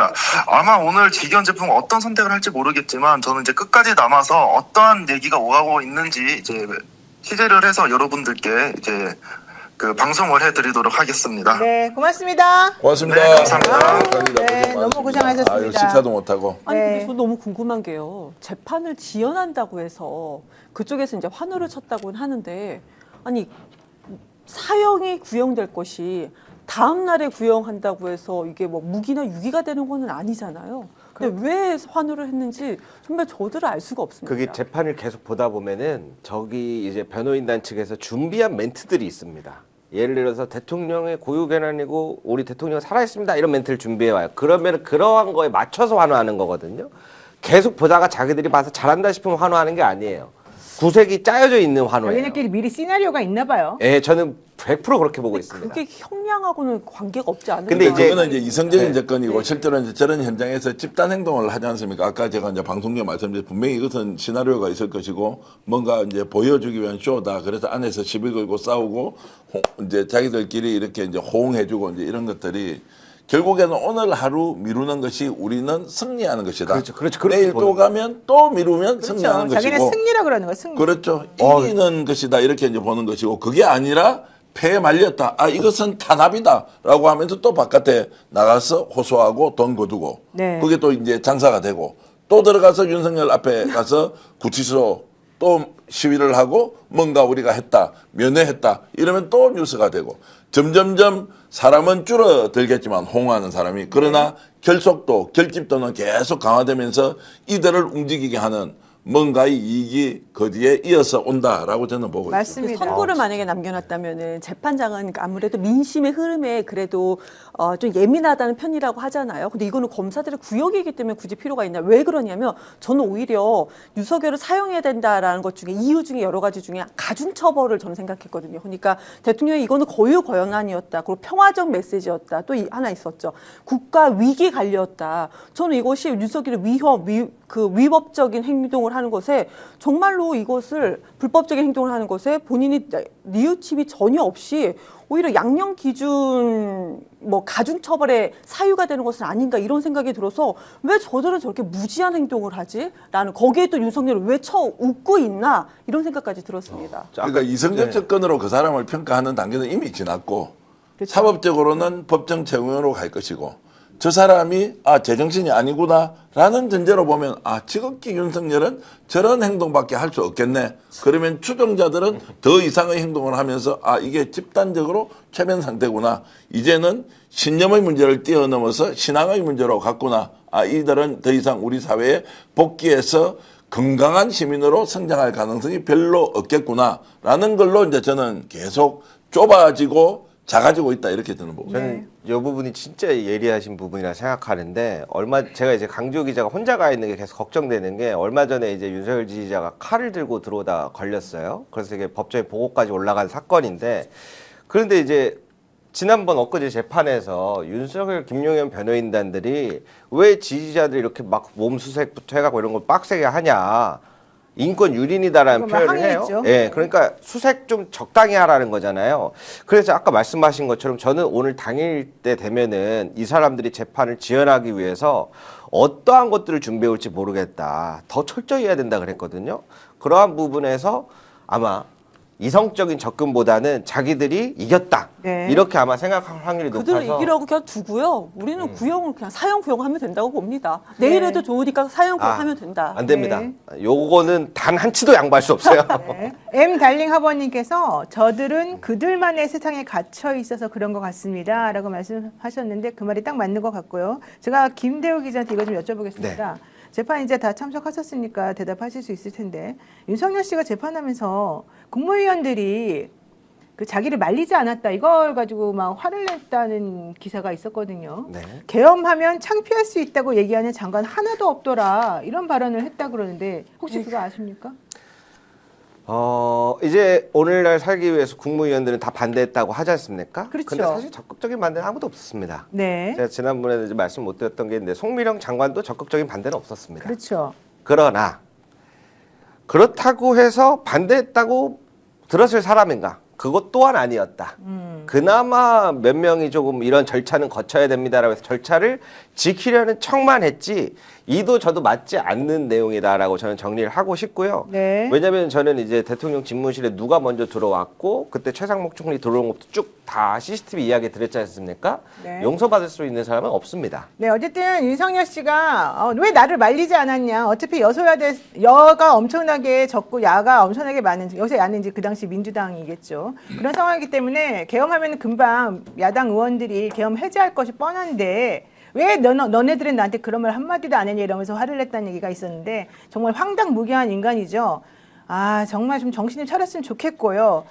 아마 오늘 지기현 재판 어떤 선택을 할지 모르겠지만 저는 이제 끝까지 남아서 어떠한 얘기가 오가고 있는지 이제 취재를 해서 여러분들께 이제 그 방송을 해드리도록 하겠습니다. 네, 고맙습니다. 고맙습니다. 네, 감사합니다. 강 기자 네, 고생 너무 많으십니다. 고생하셨습니다. 아유, 식사도 못하고. 아니 네. 근데 저 너무 궁금한 게요. 재판을 지연한다고 해서 그쪽에서 이제 환호를 쳤다고는 하는데 아니 사형이 구형될 것이 다음 날에 구형한다고 해서 이게 뭐 무기나 유기가 되는 거는 아니잖아요. 근데 왜 환호를 했는지 정말 저들은 알 수가 없습니다. 그게 재판을 계속 보다 보면은 저기 이제 변호인단 측에서 준비한 멘트들이 있습니다. 예를 들어서 대통령의 고유 권한이고 우리 대통령 살아있습니다 이런 멘트를 준비해 와요. 그러면 그러한 거에 맞춰서 환호하는 거거든요. 계속 보다가 자기들이 봐서 잘한다 싶으면 환호하는 게 아니에요. 구색이 짜여져 있는 환호예요. 자기네끼리 미리 시나리오가 있나 봐요. 예, 저는 100% 그렇게 보고 있습니다. 그게 형량하고는 관계가 없지 않을까요? 근데 이제 그거는 이제 이성적인 네. 접근이고 실제로 이제 저런 현장에서 집단 행동을 하지 않습니까? 아까 제가 이제 방송 중에 말씀드린 분명히 이것은 시나리오가 있을 것이고 뭔가 이제 보여주기 위한 쇼다. 그래서 안에서 시비 걸고 싸우고 이제 자기들끼리 이렇게 이제 호응해주고 이제 이런 것들이 결국에는 오늘 하루 미루는 것이 우리는 승리하는 것이다. 그렇죠. 내일 또 가면 또 미루면 승리하는 자기네 것이고. 승리라 그러는 거야. 승리. 그렇죠. 이기는 것이다. 이렇게 이제 보는 것이고 그게 아니라 패에 말렸다. 아 이것은 탄압이다라고 하면서 또 바깥에 나가서 호소하고 돈 거두고 네. 그게 또 이제 장사가 되고 또 들어가서 윤석열 앞에 가서 구치소 또 시위를 하고 뭔가 우리가 했다 면회했다 이러면 또 뉴스가 되고 점점점 사람은 줄어들겠지만 호응하는 사람이 그러나 결속도 결집도는 계속 강화되면서 이들을 움직이게 하는 뭔가의 이익이 그 뒤에 이어서 온다라고 저는 보고 있습니다. 맞습니다. 선고를 만약에 남겨놨다면은 재판장은 아무래도 민심의 흐름에 그래도 좀 예민하다는 편이라고 하잖아요. 근데 이거는 검사들의 구역이기 때문에 굳이 필요가 있나? 왜 그러냐면 저는 오히려 윤석열을 사용해야 된다라는 것 중에 이유 중에 여러 가지 중에 가중처벌을 저는 생각했거든요. 그러니까 대통령이 이거는 고유 권한이었다. 그리고 평화적 메시지였다. 또 하나 있었죠. 국가 위기 관리였다. 저는 이것이 윤석열의 위법적인 행동을 하는 것에 정말로 이것을 불법적인 행동을 하는 것에 본인이 뉘우침이 전혀 없이 오히려 양형 기준 뭐 가중 처벌의 사유가 되는 것은 아닌가 이런 생각이 들어서 왜 저들은 저렇게 무지한 행동을 하지? 라는 거기에 또 윤석열을 왜 웃고 있나 이런 생각까지 들었습니다. 그러니까 이성적 접근으로 그 사람을 평가하는 단계는 이미 지났고 사법적으로는 법정 채용으로 갈 것이고 저 사람이 제정신이 아니구나라는 전제로 보면 지극히 윤석열은 저런 행동밖에 할 수 없겠네. 그러면 추종자들은 더 이상의 행동을 하면서 이게 집단적으로 최면 상태구나. 이제는 신념의 문제를 뛰어넘어서 신앙의 문제로 갔구나. 이들은 더 이상 우리 사회에 복귀해서 건강한 시민으로 성장할 가능성이 별로 없겠구나라는 걸로 이제 저는 계속 좁아지고 작아지고 있다 이렇게 저는 보고 저는 이 부분이 진짜 예리하신 부분이라 생각하는데 제가 이제 강지호 기자가 혼자 가 있는 게 계속 걱정되는 게 얼마 전에 이제 윤석열 지지자가 칼을 들고 들어오다 걸렸어요. 그래서 이게 법정에 보고까지 올라간 사건인데 그런데 이제 지난번 엊그제 재판에서 윤석열 김용현 변호인단들이 왜 지지자들이 이렇게 막 몸 수색부터 해가고 이런 걸 빡세게 하냐. 인권 유린이다라는 표현을 해요. 예, 그러니까 수색 좀 적당히 하라는 거잖아요. 그래서 아까 말씀하신 것처럼 저는 오늘 당일 때 되면은 이 사람들이 재판을 지연하기 위해서 어떠한 것들을 준비해 올지 모르겠다. 더 철저히 해야 된다 그랬거든요. 그러한 부분에서 아마 이성적인 접근보다는 자기들이 이겼다. 네. 이렇게 아마 생각할 확률이 높아서. 그들 이기라고 그냥 두고요. 우리는 구형을 그냥 사형 구형하면 된다고 봅니다. 내일에도 좋으니까 사형 구형하면 된다. 안 됩니다. 네. 요거는 단 한 치도 양보할 수 없어요. 네. M 달링 하버님께서 저들은 그들만의 세상에 갇혀 있어서 그런 것 같습니다라고 말씀하셨는데 그 말이 딱 맞는 것 같고요. 제가 김대우 기자한테 이거 좀 여쭤보겠습니다. 재판 이제 다 참석하셨으니까 대답하실 수 있을 텐데 윤석열 씨가 재판하면서 국무위원들이 그 자기를 말리지 않았다 이걸 가지고 막 화를 냈다는 기사가 있었거든요. 네. 계엄하면 창피할 수 있다고 얘기하는 장관 하나도 없더라 이런 발언을 했다 그러는데 혹시 그거 아십니까? 이제 오늘날 살기 위해서 국무위원들은 다 반대했다고 하지 않습니까? 그렇죠. 근데 사실 적극적인 반대는 아무도 없었습니다. 네. 제가 지난번에도 이제 말씀 못 드렸던 게 있는데 송미령 장관도 적극적인 반대는 없었습니다. 그렇죠. 그러나 그렇다고 해서 반대했다고 들었을 사람인가? 그것 또한 아니었다. 그나마 몇 명이 조금 이런 절차는 거쳐야 됩니다라고 해서 절차를 지키려는 척만 했지 이도 저도 맞지 않는 내용이다라고 저는 정리를 하고 싶고요. 네. 왜냐하면 저는 이제 대통령 집무실에 누가 먼저 들어왔고 그때 최상목 총리 들어온 것도 쭉 다 CCTV 이야기 드렸지 않습니까? 네. 용서받을 수 있는 사람은 없습니다. 네, 어쨌든 윤석열 씨가 왜 나를 말리지 않았냐. 어차피 여가 엄청나게 적고 야가 엄청나게 많은, 여기서 야는 이제 그 당시 민주당이겠죠. 그런 상황이기 때문에 계엄하면 금방 야당 의원들이 계엄 해제할 것이 뻔한데 왜 너네들은 나한테 그런 말 한마디도 안 했냐 이러면서 화를 냈다는 얘기가 있었는데 정말 황당무계한 인간이죠. 정말 좀 정신을 차렸으면 좋겠고요.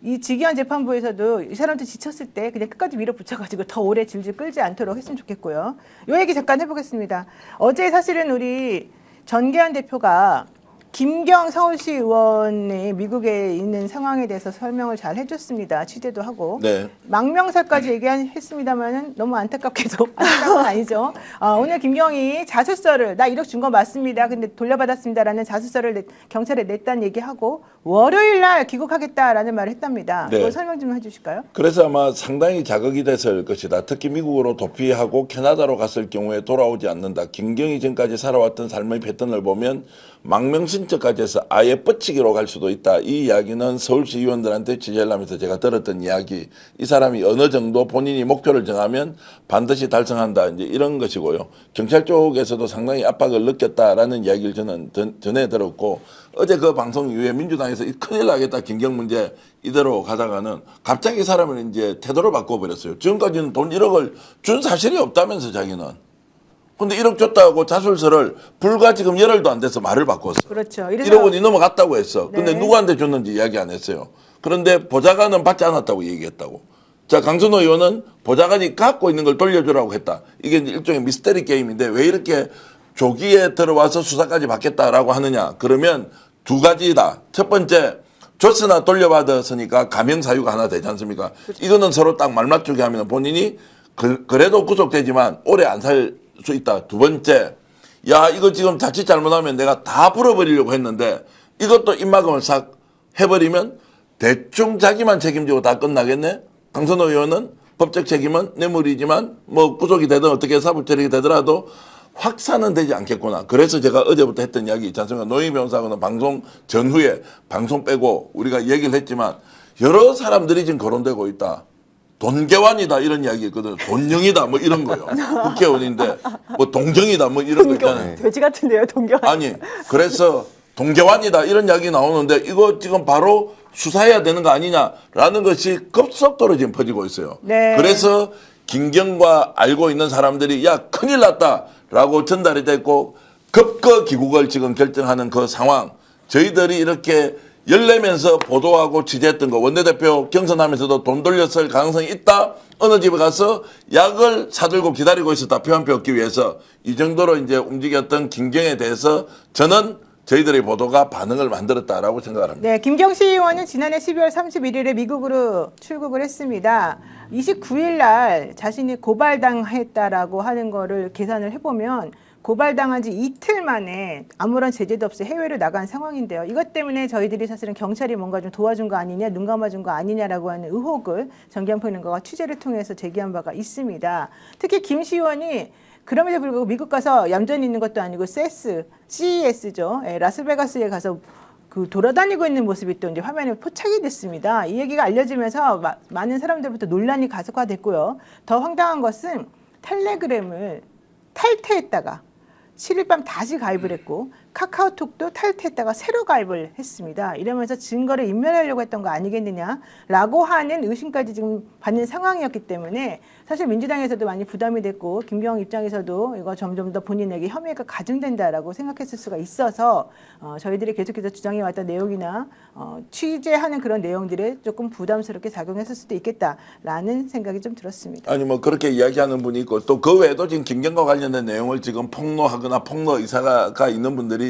이 직위원 재판부에서도 이 사람들 지쳤을 때 그냥 끝까지 밀어붙여가지고 더 오래 질질 끌지 않도록 했으면 좋겠고요. 요 얘기 잠깐 해보겠습니다. 어제 사실은 우리 전계한 대표가 김경 서울시 의원이 미국에 있는 상황에 대해서 설명을 잘 해줬습니다. 취재도 하고. 네. 망명사까지 얘기했습니다만은 너무 안타깝게도 안타까운 건 아니죠. 오늘 김경이 자수서를 나 1억 준 거 맞습니다. 근데 돌려받았습니다라는 자수서를 경찰에 냈다는 얘기하고 월요일 날 귀국하겠다라는 말을 했답니다. 네. 이거 설명 좀 해주실까요? 그래서 아마 상당히 자극이 됐을 것이다. 특히 미국으로 도피하고 캐나다로 갔을 경우에 돌아오지 않는다. 김경이 지금까지 살아왔던 삶의 패턴을 보면 망명 신청까지 해서 아예 뻗치기로 갈 수도 있다. 이 이야기는 서울시 의원들한테 취재를 하면서 제가 들었던 이야기. 이 사람이 어느 정도 본인이 목표를 정하면 반드시 달성한다. 이제 이런 것이고요. 경찰 쪽에서도 상당히 압박을 느꼈다라는 이야기를 저는 전해 들었고, 어제 그 방송 이후에 민주당에서 큰일 나겠다. 김경 문제 이대로 가다가는 갑자기 이 사람을 이제 태도를 바꿔버렸어요. 지금까지는 돈 1억을 준 사실이 없다면서 자기는. 근데 1억 줬다고 자술서를 불과 지금 열흘도 안 돼서 말을 바꿨어. 그렇죠. 1억 원이 넘어갔다고 했어. 근데 네. 누구한테 줬는지 이야기 안 했어요. 그런데 보좌관은 받지 않았다고 얘기했다고. 자, 강선호 의원은 보좌관이 갖고 있는 걸 돌려주라고 했다. 이게 이제 일종의 미스테리 게임인데 왜 이렇게 조기에 들어와서 수사까지 받겠다라고 하느냐. 그러면 두 가지다. 첫 번째, 줬으나 돌려받았으니까 가명사유가 하나 되지 않습니까? 이거는 서로 딱 말맞추게 하면 본인이 그래도 구속되지만 오래 안 살 수 있다. 두 번째, 야 이거 지금 자칫 잘못하면 내가 다 풀어버리려고 했는데 이것도 입막음을 싹 해버리면 대충 자기만 책임지고 다 끝나겠네. 강선호 의원은 법적 책임은 뇌물이지만 뭐 구속이 되든 어떻게 사법처리가 되더라도 확산은 되지 않겠구나. 그래서 제가 어제부터 했던 이야기 있지 않습니까? 노희 변호사하고는 방송 전후에 방송 빼고 우리가 얘기를 했지만 여러 사람들이 지금 거론되고 있다. 돈개완이다 이런 이야기 있거든. 돈영이다 뭐 이런 거요. 국회의원인데 뭐 동정이다 뭐 이런 거 있잖아요. 돼지 같은데요, 동경. 아니 그래서 동개완이다 이런 이야기 나오는데 이거 지금 바로 수사해야 되는 거 아니냐라는 것이 급속도로 지금 퍼지고 있어요. 네. 그래서 김경과 알고 있는 사람들이 야 큰일 났다라고 전달이 됐고 급거 귀국을 지금 결정하는 그 상황. 저희들이 이렇게 열내면서 보도하고 취재했던 거 원내대표 경선하면서도 돈 돌렸을 가능성이 있다. 어느 집에 가서 약을 사들고 기다리고 있었다. 표 한 표 얻기 위해서. 이 정도로 이제 움직였던 김경에 대해서 저는 저희들의 보도가 반응을 만들었다라고 생각을 합니다. 네, 김경시 의원은 지난해 12월 31일에 미국으로 출국을 했습니다. 29일 날 자신이 고발당했다라고 하는 거를 계산을 해보면 고발당한 지 이틀 만에 아무런 제재도 없이 해외로 나간 상황인데요. 이것 때문에 저희들이 사실은 경찰이 뭔가 좀 도와준 거 아니냐, 눈 감아준 거 아니냐라고 하는 의혹을 정경포인과 취재를 통해서 제기한 바가 있습니다. 특히 김 시의원이 그럼에도 불구하고 미국 가서 얌전히 있는 것도 아니고 CES죠. 라스베가스에 가서 그 돌아다니고 있는 모습이 또 이제 화면에 포착이 됐습니다. 이 얘기가 알려지면서 많은 사람들부터 논란이 가속화됐고요. 더 황당한 것은 텔레그램을 탈퇴했다가 7일 밤 다시 가입을 했고 카카오톡도 탈퇴했다가 새로 가입을 했습니다. 이러면서 증거를 인멸하려고 했던 거 아니겠느냐라고 하는 의심까지 지금 받는 상황이었기 때문에 사실 민주당에서도 많이 부담이 됐고 김경 입장에서도 이거 점점 더 본인에게 혐의가 가중된다라고 생각했을 수가 있어서 저희들이 계속해서 주장해왔던 내용이나 취재하는 그런 내용들에 조금 부담스럽게 작용했을 수도 있겠다라는 생각이 좀 들었습니다. 아니 뭐 그렇게 이야기하는 분이 있고 또 그 외에도 지금 김경과 관련된 내용을 지금 폭로하거나 폭로 의사가 있는 분들이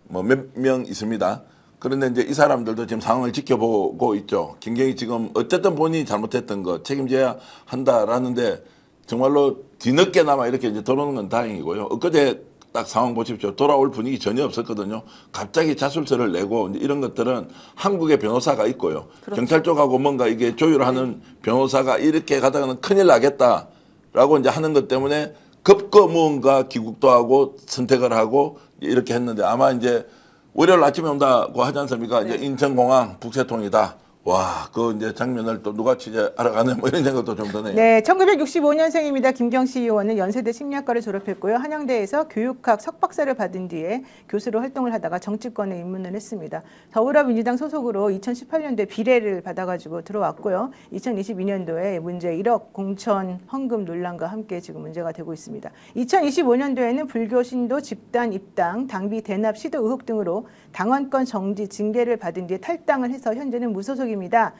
뭐 몇 명 있습니다. 그런데 이제 이 사람들도 지금 상황을 지켜보고 있죠. 김경이 지금 어쨌든 본인이 잘못했던 거 책임져야 한다라는데 정말로 뒤늦게나마 이렇게 이제 들어오는 건 다행이고요. 엊그제 딱 상황 보십시오. 돌아올 분위기 전혀 없었거든요. 갑자기 자술서를 내고 이제 이런 것들은 한국의 변호사가 있고요. 그렇죠. 경찰 쪽하고 뭔가 이게 조율하는 변호사가 이렇게 가다가는 큰일 나겠다라고 이제 하는 것 때문에 급거 무언가 귀국도 하고 선택을 하고 이렇게 했는데 아마 이제 월요일 아침에 온다고 하지 않습니까? 네. 이제 인천공항 북새통이다. 와, 그 이제 장면을 또 누가 취재하러 가네 뭐 이런 생각도 좀 드네요. 네, 1965년생입니다. 김경시 의원은 연세대 심리학과를 졸업했고요. 한양대에서 교육학 석박사를 받은 뒤에 교수로 활동을 하다가 정치권에 입문을 했습니다. 더불어민주당 소속으로 2018년도에 비례를 받아가지고 들어왔고요. 2022년도에 문제 1억 공천 헌금 논란과 함께 지금 문제가 되고 있습니다. 2025년도에는 불교 신도 집단 입당, 당비 대납 시도 의혹 등으로 당원권 정지 징계를 받은 뒤에 탈당을 해서 현재는 무소속입니다. 사실입니다.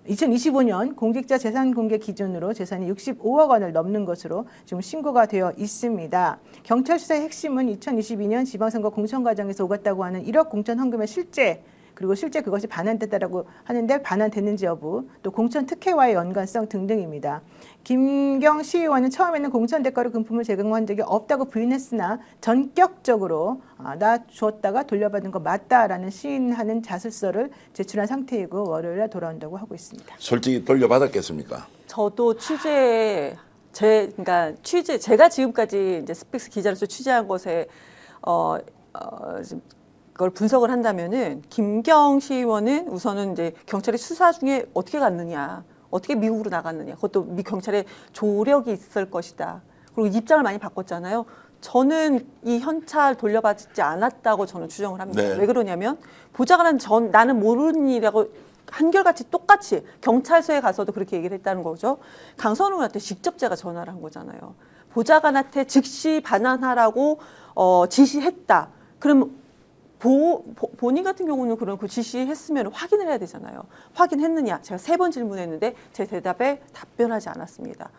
2025년 공직자 재산 공개 기준으로 재산이 65억 원을 넘는 것으로 지금 신고가 되어 있습니다. 경찰 수사의 핵심은 2022년 지방선거 공천 과정에서 오갔다고 하는 1억 공천 헌금의 실제, 그리고 실제 그것이 반환됐다라고 하는데 반환됐는지 여부, 또 공천 특혜와의 연관성 등등입니다. 김경 시의원은 처음에는 공천 대가로 금품을 제공한 적이 없다고 부인했으나 전격적으로 나 주었다가 돌려받은 거 맞다라는 시인하는 자술서를 제출한 상태이고 월요일에 돌아온다고 하고 있습니다. 솔직히 돌려받았겠습니까? 저도 제가 지금까지 이제 스픽스 기자로서 취재한 것에 그걸 분석을 한다면은 김경 시의원은 우선은 이제 경찰이 수사 중에 어떻게 갔느냐, 어떻게 미국으로 나갔느냐, 그것도 미 경찰의 조력이 있을 것이다. 그리고 입장을 많이 바꿨잖아요. 저는 이 현찰 돌려받지 않았다고 저는 추정을 합니다. 네. 왜 그러냐면 보좌관은 나는 모르는 일이라고 한결같이 똑같이 경찰서에 가서도 그렇게 얘기를 했다는 거죠. 강선우한테 직접 제가 전화를 한 거잖아요. 보좌관한테 즉시 반환하라고 지시했다. 그럼 본인 같은 경우는 그런 그 지시했으면 확인을 해야 되잖아요. 확인했느냐? 제가 3번 질문했는데 제 대답에 답변하지 않았습니다.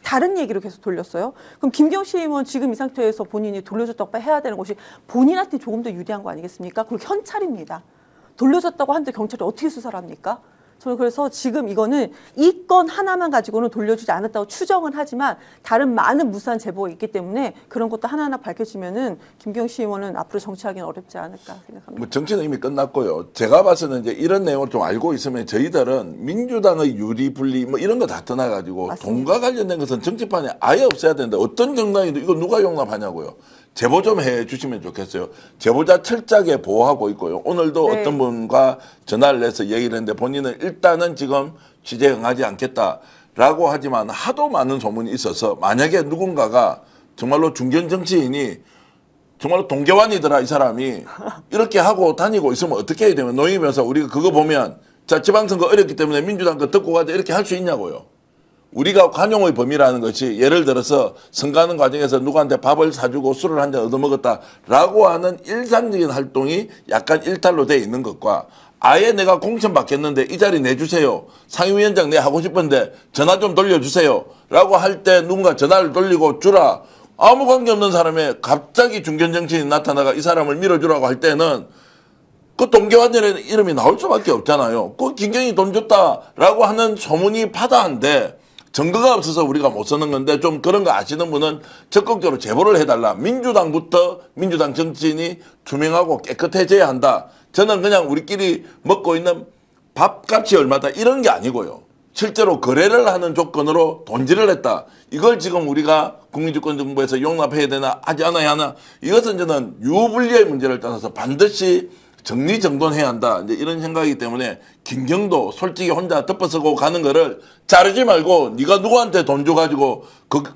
다른 얘기로 계속 돌렸어요. 그럼 김경 시의원 지금 이 상태에서 본인이 돌려줬다고 해야 되는 것이 본인한테 조금 더 유리한 거 아니겠습니까? 그리고 현찰입니다. 돌려줬다고 하는데 경찰이 어떻게 수사를 합니까? 저는 그래서 지금 이거는 이 건 하나만 가지고는 돌려주지 않았다고 추정은 하지만 다른 많은 무수한 제보가 있기 때문에 그런 것도 하나하나 밝혀지면은 김경 시의원은 앞으로 정치하기는 어렵지 않을까 생각합니다. 뭐 정치는 이미 끝났고요. 제가 봐서는 이제 이런 내용을 좀 알고 있으면 저희들은 민주당의 유리 분리 뭐 이런 거 다 떠나가지고 맞습니다. 돈과 관련된 것은 정치판에 아예 없어야 되는데 어떤 정당이도 이거 누가 용납하냐고요. 제보 좀 해 주시면 좋겠어요. 제보자 철저하게 보호하고 있고요. 오늘도 네. 어떤 분과 전화를 해서 얘기를 했는데 본인은 일단은 지금 취재에 응하지 않겠다라고 하지만 하도 많은 소문이 있어서 만약에 누군가가 정말로 중견 정치인이 정말로 동계환이더라 이 사람이 이렇게 하고 다니고 있으면 어떻게 해야 되면 노영희 변호사 우리가 그거 보면 자 지방선거 어렵기 때문에 민주당 거 듣고 가자 이렇게 할 수 있냐고요. 우리가 관용의 범위라는 것이 예를 들어서 선거하는 과정에서 누구한테 밥을 사주고 술을 한 잔 얻어먹었다라고 하는 일상적인 활동이 약간 일탈로 돼 있는 것과 아예 내가 공천 받겠는데 이 자리 내주세요. 상임위원장 내 하고 싶은데 전화 좀 돌려주세요. 라고 할 때 누군가 전화를 돌리고 주라. 아무 관계없는 사람에 갑자기 중견정치인이 나타나가 이 사람을 밀어주라고 할 때는 그 동계환이라는 이름이 나올 수밖에 없잖아요. 그 김경이 돈 줬다라고 하는 소문이 바다한데 증거가 없어서 우리가 못 쓰는 건데 좀 그런 거 아시는 분은 적극적으로 제보를 해달라. 민주당부터 민주당 정치인이 투명하고 깨끗해져야 한다. 저는 그냥 우리끼리 먹고 있는 밥값이 얼마다 이런 게 아니고요. 실제로 거래를 하는 조건으로 돈질을 했다. 이걸 지금 우리가 국민주권정부에서 용납해야 되나 하지 않아야 하나. 이것은 저는 유불리의 문제를 떠나서 반드시 정리정돈해야 한다. 이제 이런 생각이기 때문에 김경도 솔직히 혼자 덮어쓰고 가는 거를 자르지 말고 네가 누구한테 돈 줘가지고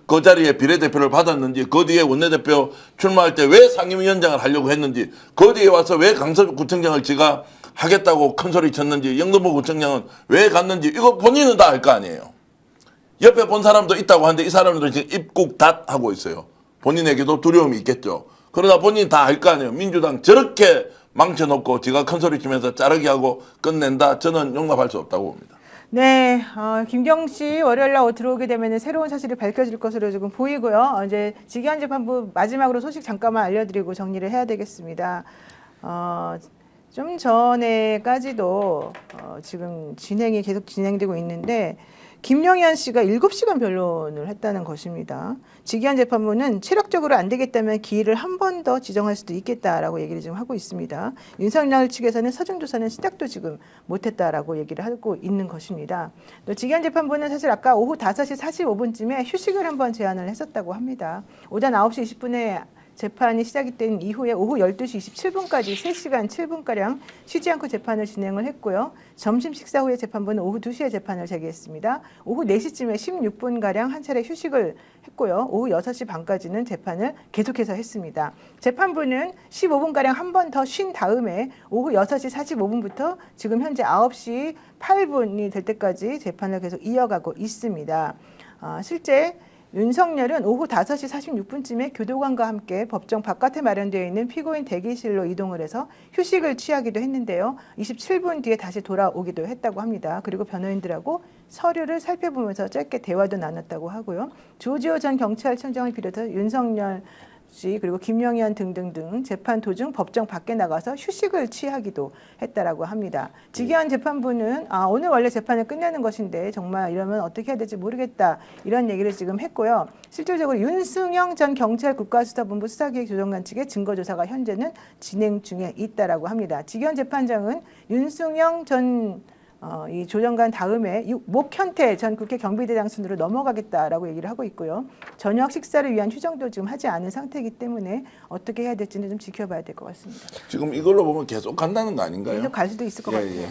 그 자리에 비례대표를 받았는지 그 뒤에 원내대표 출마할 때 왜 상임위원장을 하려고 했는지 그 뒤에 와서 왜 강서구청장을 지가 하겠다고 큰소리 쳤는지 영등포 구청장은 왜 갔는지 이거 본인은 다 알 거 아니에요. 옆에 본 사람도 있다고 하는데 이 사람들은 지금 입국 닷 하고 있어요. 본인에게도 두려움이 있겠죠. 그러나 본인이 다 알 거 아니에요. 민주당 저렇게 망쳐놓고 지가 큰소리 치면서 자르기 하고 끝낸다. 저는 용납할 수 없다고 봅니다. 네, 김경 씨 월요일 날 들어오게 되면 새로운 사실이 밝혀질 것으로 지금 보이고요. 이제 직위안재판부 마지막으로 소식 잠깐만 알려드리고 정리를 해야 되겠습니다. 좀 전에까지도 지금 계속 진행되고 있는데 김영현 씨가 7시간 변론을 했다는 것입니다. 직위안재판부는 체력적으로 안 되겠다면 기일을 한 번 더 지정할 수도 있겠다라고 얘기를 지금 하고 있습니다. 윤석열 측에서는 사전조사는 시작도 지금 못했다라고 얘기를 하고 있는 것입니다. 또 직위안재판부는 사실 아까 오후 5시 45분쯤에 휴식을 한번 제안을 했었다고 합니다. 오전 9시 20분에 재판이 시작이 된 이후에 오후 12시 27분까지 3시간 7분가량 쉬지 않고 재판을 진행을 했고요. 점심 식사 후에 재판부는 오후 2시에 재판을 재개했습니다. 오후 4시쯤에 16분가량 한 차례 휴식을 했고요. 오후 6시 반까지는 재판을 계속해서 했습니다. 재판부는 15분가량 한 번 더 쉰 다음에 오후 6시 45분부터 지금 현재 9시 8분이 될 때까지 재판을 계속 이어가고 있습니다. 실제 윤석열은 오후 5시 46분쯤에 교도관과 함께 법정 바깥에 마련되어 있는 피고인 대기실로 이동을 해서 휴식을 취하기도 했는데요. 27분 뒤에 다시 돌아오기도 했다고 합니다. 그리고 변호인들하고 서류를 살펴보면서 짧게 대화도 나눴다고 하고요. 조지호 전 경찰청장을 비롯해서 윤석열 씨 그리고 김영현 등등등 재판 도중 법정 밖에 나가서 휴식을 취하기도 했다라고 합니다. 지기현 재판부는 오늘 원래 재판을 끝내는 것인데 정말 이러면 어떻게 해야 될지 모르겠다 이런 얘기를 지금 했고요. 실질적으로 윤승영 전 경찰 국가수사본부 수사기획조정관 측의 증거조사가 현재는 진행 중에 있다라고 합니다. 지기현 재판장은 윤승영 전 이 조정관 다음에 목현태 전 국회 경비대장 순으로 넘어가겠다라고 얘기를 하고 있고요. 저녁 식사를 위한 휴정도 지금 하지 않은 상태이기 때문에 어떻게 해야 될지는 좀 지켜봐야 될 것 같습니다. 지금 이걸로 보면 계속 간다는 거 아닌가요? 계속 갈 수도 있을 것 같아요. 네.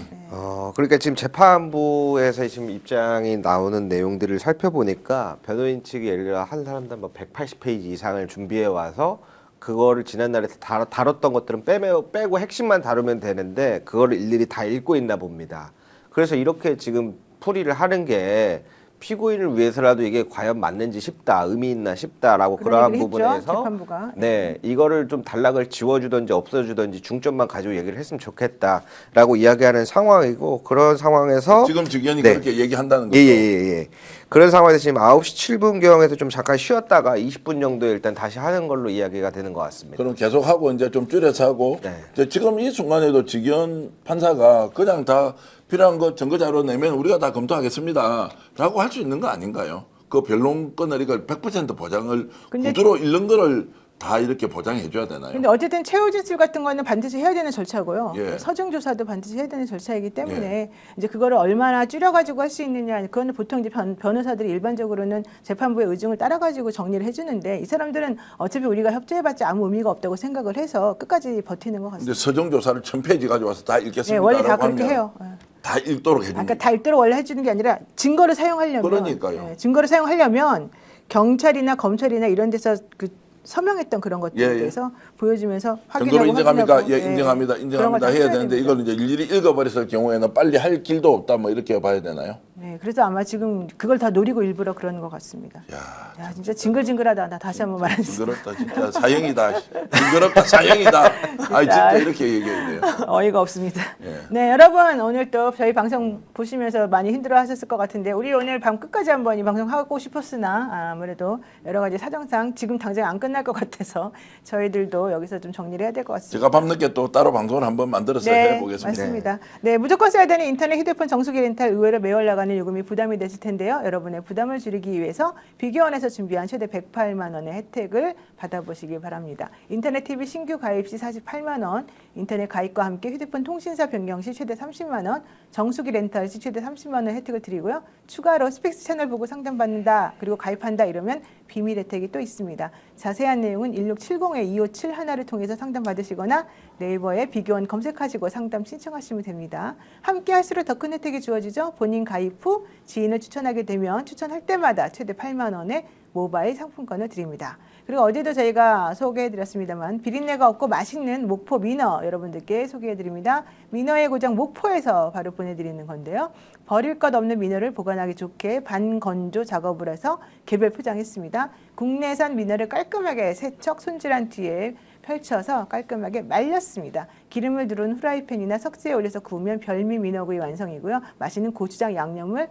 그러니까 지금 재판부에서 지금 입장이 나오는 내용들을 살펴보니까 변호인 측이 예를 들어 한 사람당 뭐 180페이지 이상을 준비해 와서 그거를 지난날에 다뤘던 것들은 빼고 핵심만 다루면 되는데 그거를 일일이 다 읽고 있나 봅니다. 그래서 이렇게 지금 풀이를 하는 게 피고인을 위해서라도 이게 과연 맞는지 싶다, 의미 있나 싶다라고 그러한 부분에서 재판부가. 네, 이거를 좀 단락을 지워주든지 없애주든지 중점만 가지고 얘기를 했으면 좋겠다라고 이야기하는 상황이고 그런 상황에서 지금 지기현이 네. 그렇게 얘기한다는 거죠. 예. 그런 상황에서 지금 9시 7분경에서 좀 잠깐 쉬었다가 20분 정도 일단 다시 하는 걸로 이야기가 되는 것 같습니다. 그럼 계속 하고 이제 좀 줄여서 하고 이제 지금 이 순간에도 지기현 판사가 그냥 다 필요한 거 증거 자료 내면 우리가 다 검토하겠습니다라고 할 수 있는 거 아닌가요? 그 변론권을 이걸 100% 보장을 구두로 잃는 거를 다 이렇게 보장해 줘야 되나요? 근데 어쨌든 최후 진술 같은 거는 반드시 해야 되는 절차고요. 예. 서증 조사도 반드시 해야 되는 절차이기 때문에 이제 그거를 얼마나 줄여가지고 할 수 있느냐, 그거는 보통 이제 변호사들이 일반적으로는 재판부의 의중을 따라가지고 정리를 해주는데 이 사람들은 어차피 우리가 협조해봤자 아무 의미가 없다고 생각을 해서 끝까지 버티는 것 같습니다. 근데 서정 조사를 1000페이지 가져와서 다 읽겠습니다. 네, 원래 다 그렇게 해요. 다 읽도록 해줍니다. 그러니까 다 읽도록 원래 해주는 게 아니라 증거를 사용하려면 그러니까요. 증거를 사용하려면 경찰이나 검찰이나 이런 데서 그 서명했던 그런 것들에 대해서 보여주면서 증거로 확인하고 인정합니까? 확인하고, 예, 인정합니다. 그런 인정합니다. 걸다 해야 해줘야 되는데 됩니다. 이걸 이제 일일이 읽어버렸을 경우에는 빨리 할 길도 없다 뭐 이렇게 봐야 되나요? 네, 그래서 아마 지금 그걸 다 노리고 일부러 그러는 것 같습니다. 야, 진짜 징글징글하다. 나 다시 한번 말하겠습니다. 징그럽다 진짜 사형이다. 징그럽다 사형이다. 아 진짜 이렇게 얘기해야 돼요. 어이가 없습니다. 예. 네, 여러분 오늘 또 저희 방송 보시면서 많이 힘들어하셨을 것 같은데 우리 오늘 밤 끝까지 한번 이 방송 하고 싶었으나 아무래도 여러 가지 사정상 지금 당장 안 끝날 것 같아서 저희들도 여기서 좀 정리를 해야 될 것 같습니다. 제가 밤늦게 또 따로 방송을 한번 만들어서 해보겠습니다. 맞습니다. 네, 무조건 써야 되는 인터넷 휴대폰 정수기 렌탈 의외로 매월 나가는 요금이 부담이 되실 텐데요. 여러분의 부담을 줄이기 위해서 비교원에서 준비한 최대 108만 원의 혜택을 받아보시기 바랍니다. 인터넷 TV 신규 가입 시 48만 원, 인터넷 가입과 함께 휴대폰 통신사 변경 시 최대 30만 원, 정수기 렌탈 시 최대 30만 원 혜택을 드리고요. 추가로 스펙스 채널 보고 상담받는다, 그리고 가입한다 이러면 비밀 혜택이 또 있습니다. 자세한 내용은 1670-2571을 통해서 상담받으시거나 네이버에 비교원 검색하시고 상담 신청하시면 됩니다. 함께 할수록 더 큰 혜택이 주어지죠. 본인 가입 후 지인을 추천하게 되면 추천할 때마다 최대 8만 원의 모바일 상품권을 드립니다. 그리고 어제도 저희가 소개해드렸습니다만 비린내가 없고 맛있는 목포 민어 여러분들께 소개해드립니다. 민어의 고장 목포에서 바로 보내드리는 건데요. 버릴 것 없는 민어를 보관하기 좋게 반건조 작업을 해서 개별 포장했습니다. 국내산 민어를 깔끔하게 세척 손질한 뒤에 펼쳐서 깔끔하게 말렸습니다. 기름을 두른 후라이팬이나 석쇠에 올려서 구우면 별미 민어구이 완성이고요. 맛있는 고추장 양념을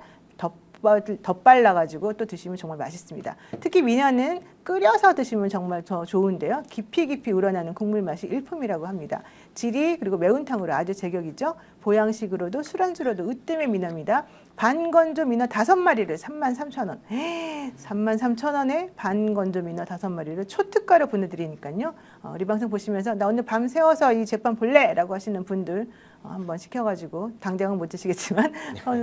덧발라가지고 또 드시면 정말 맛있습니다. 특히 민어는 끓여서 드시면 정말 더 좋은데요. 깊이 우러나는 국물 맛이 일품이라고 합니다. 지리 그리고 매운탕으로 아주 제격이죠. 보양식으로도 술안주로도 으뜸의 민어입니다. 반건조 민어 5마리를 33,000원. 33,000원에 반건조 민어 5마리를 초특가로 보내드리니까요. 우리 방송 보시면서 나 오늘 밤 새워서 이 재판 볼래! 라고 하시는 분들 한번 시켜가지고 당장은 못 드시겠지만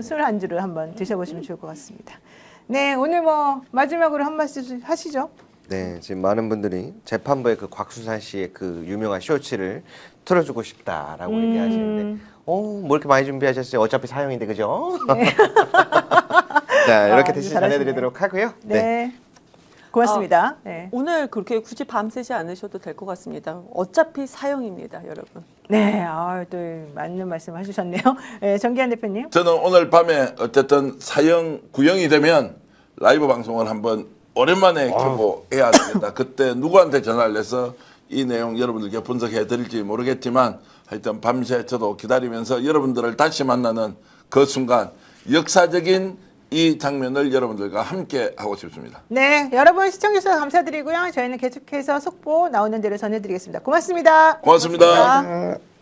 술 안주를 한번 드셔보시면 좋을 것 같습니다. 네, 오늘 뭐 마지막으로 한 말씀 하시죠. 네, 지금 많은 분들이 재판부의 그 곽수산 씨의 그 유명한 쇼츠를 틀어주고 싶다라고 얘기하시는데, 뭐 이렇게 많이 준비하셨어요? 어차피 사형인데, 그죠? 네. 자, 이렇게 대신 전해드리도록 하고요. 네. 고맙습니다. 네. 오늘 그렇게 굳이 밤새지 않으셔도 될 것 같습니다. 어차피 사형입니다, 여러분. 네, 또 맞는 말씀 해주셨네요. 네, 정기한 대표님. 저는 오늘 밤에 어쨌든 사형 구형이 되면 라이브 방송을 한번 오랜만에 켜보해야 되겠다. 그때 누구한테 전화를 해서 이 내용 여러분들께 분석해 드릴지 모르겠지만 하여튼 밤새 저도 기다리면서 여러분들을 다시 만나는 그 순간 역사적인 이 장면을 여러분들과 함께 하고 싶습니다. 네, 여러분 시청해주셔서 감사드리고요. 저희는 계속해서 속보 나오는 대로 전해드리겠습니다. 고맙습니다. 고맙습니다. 고맙습니다.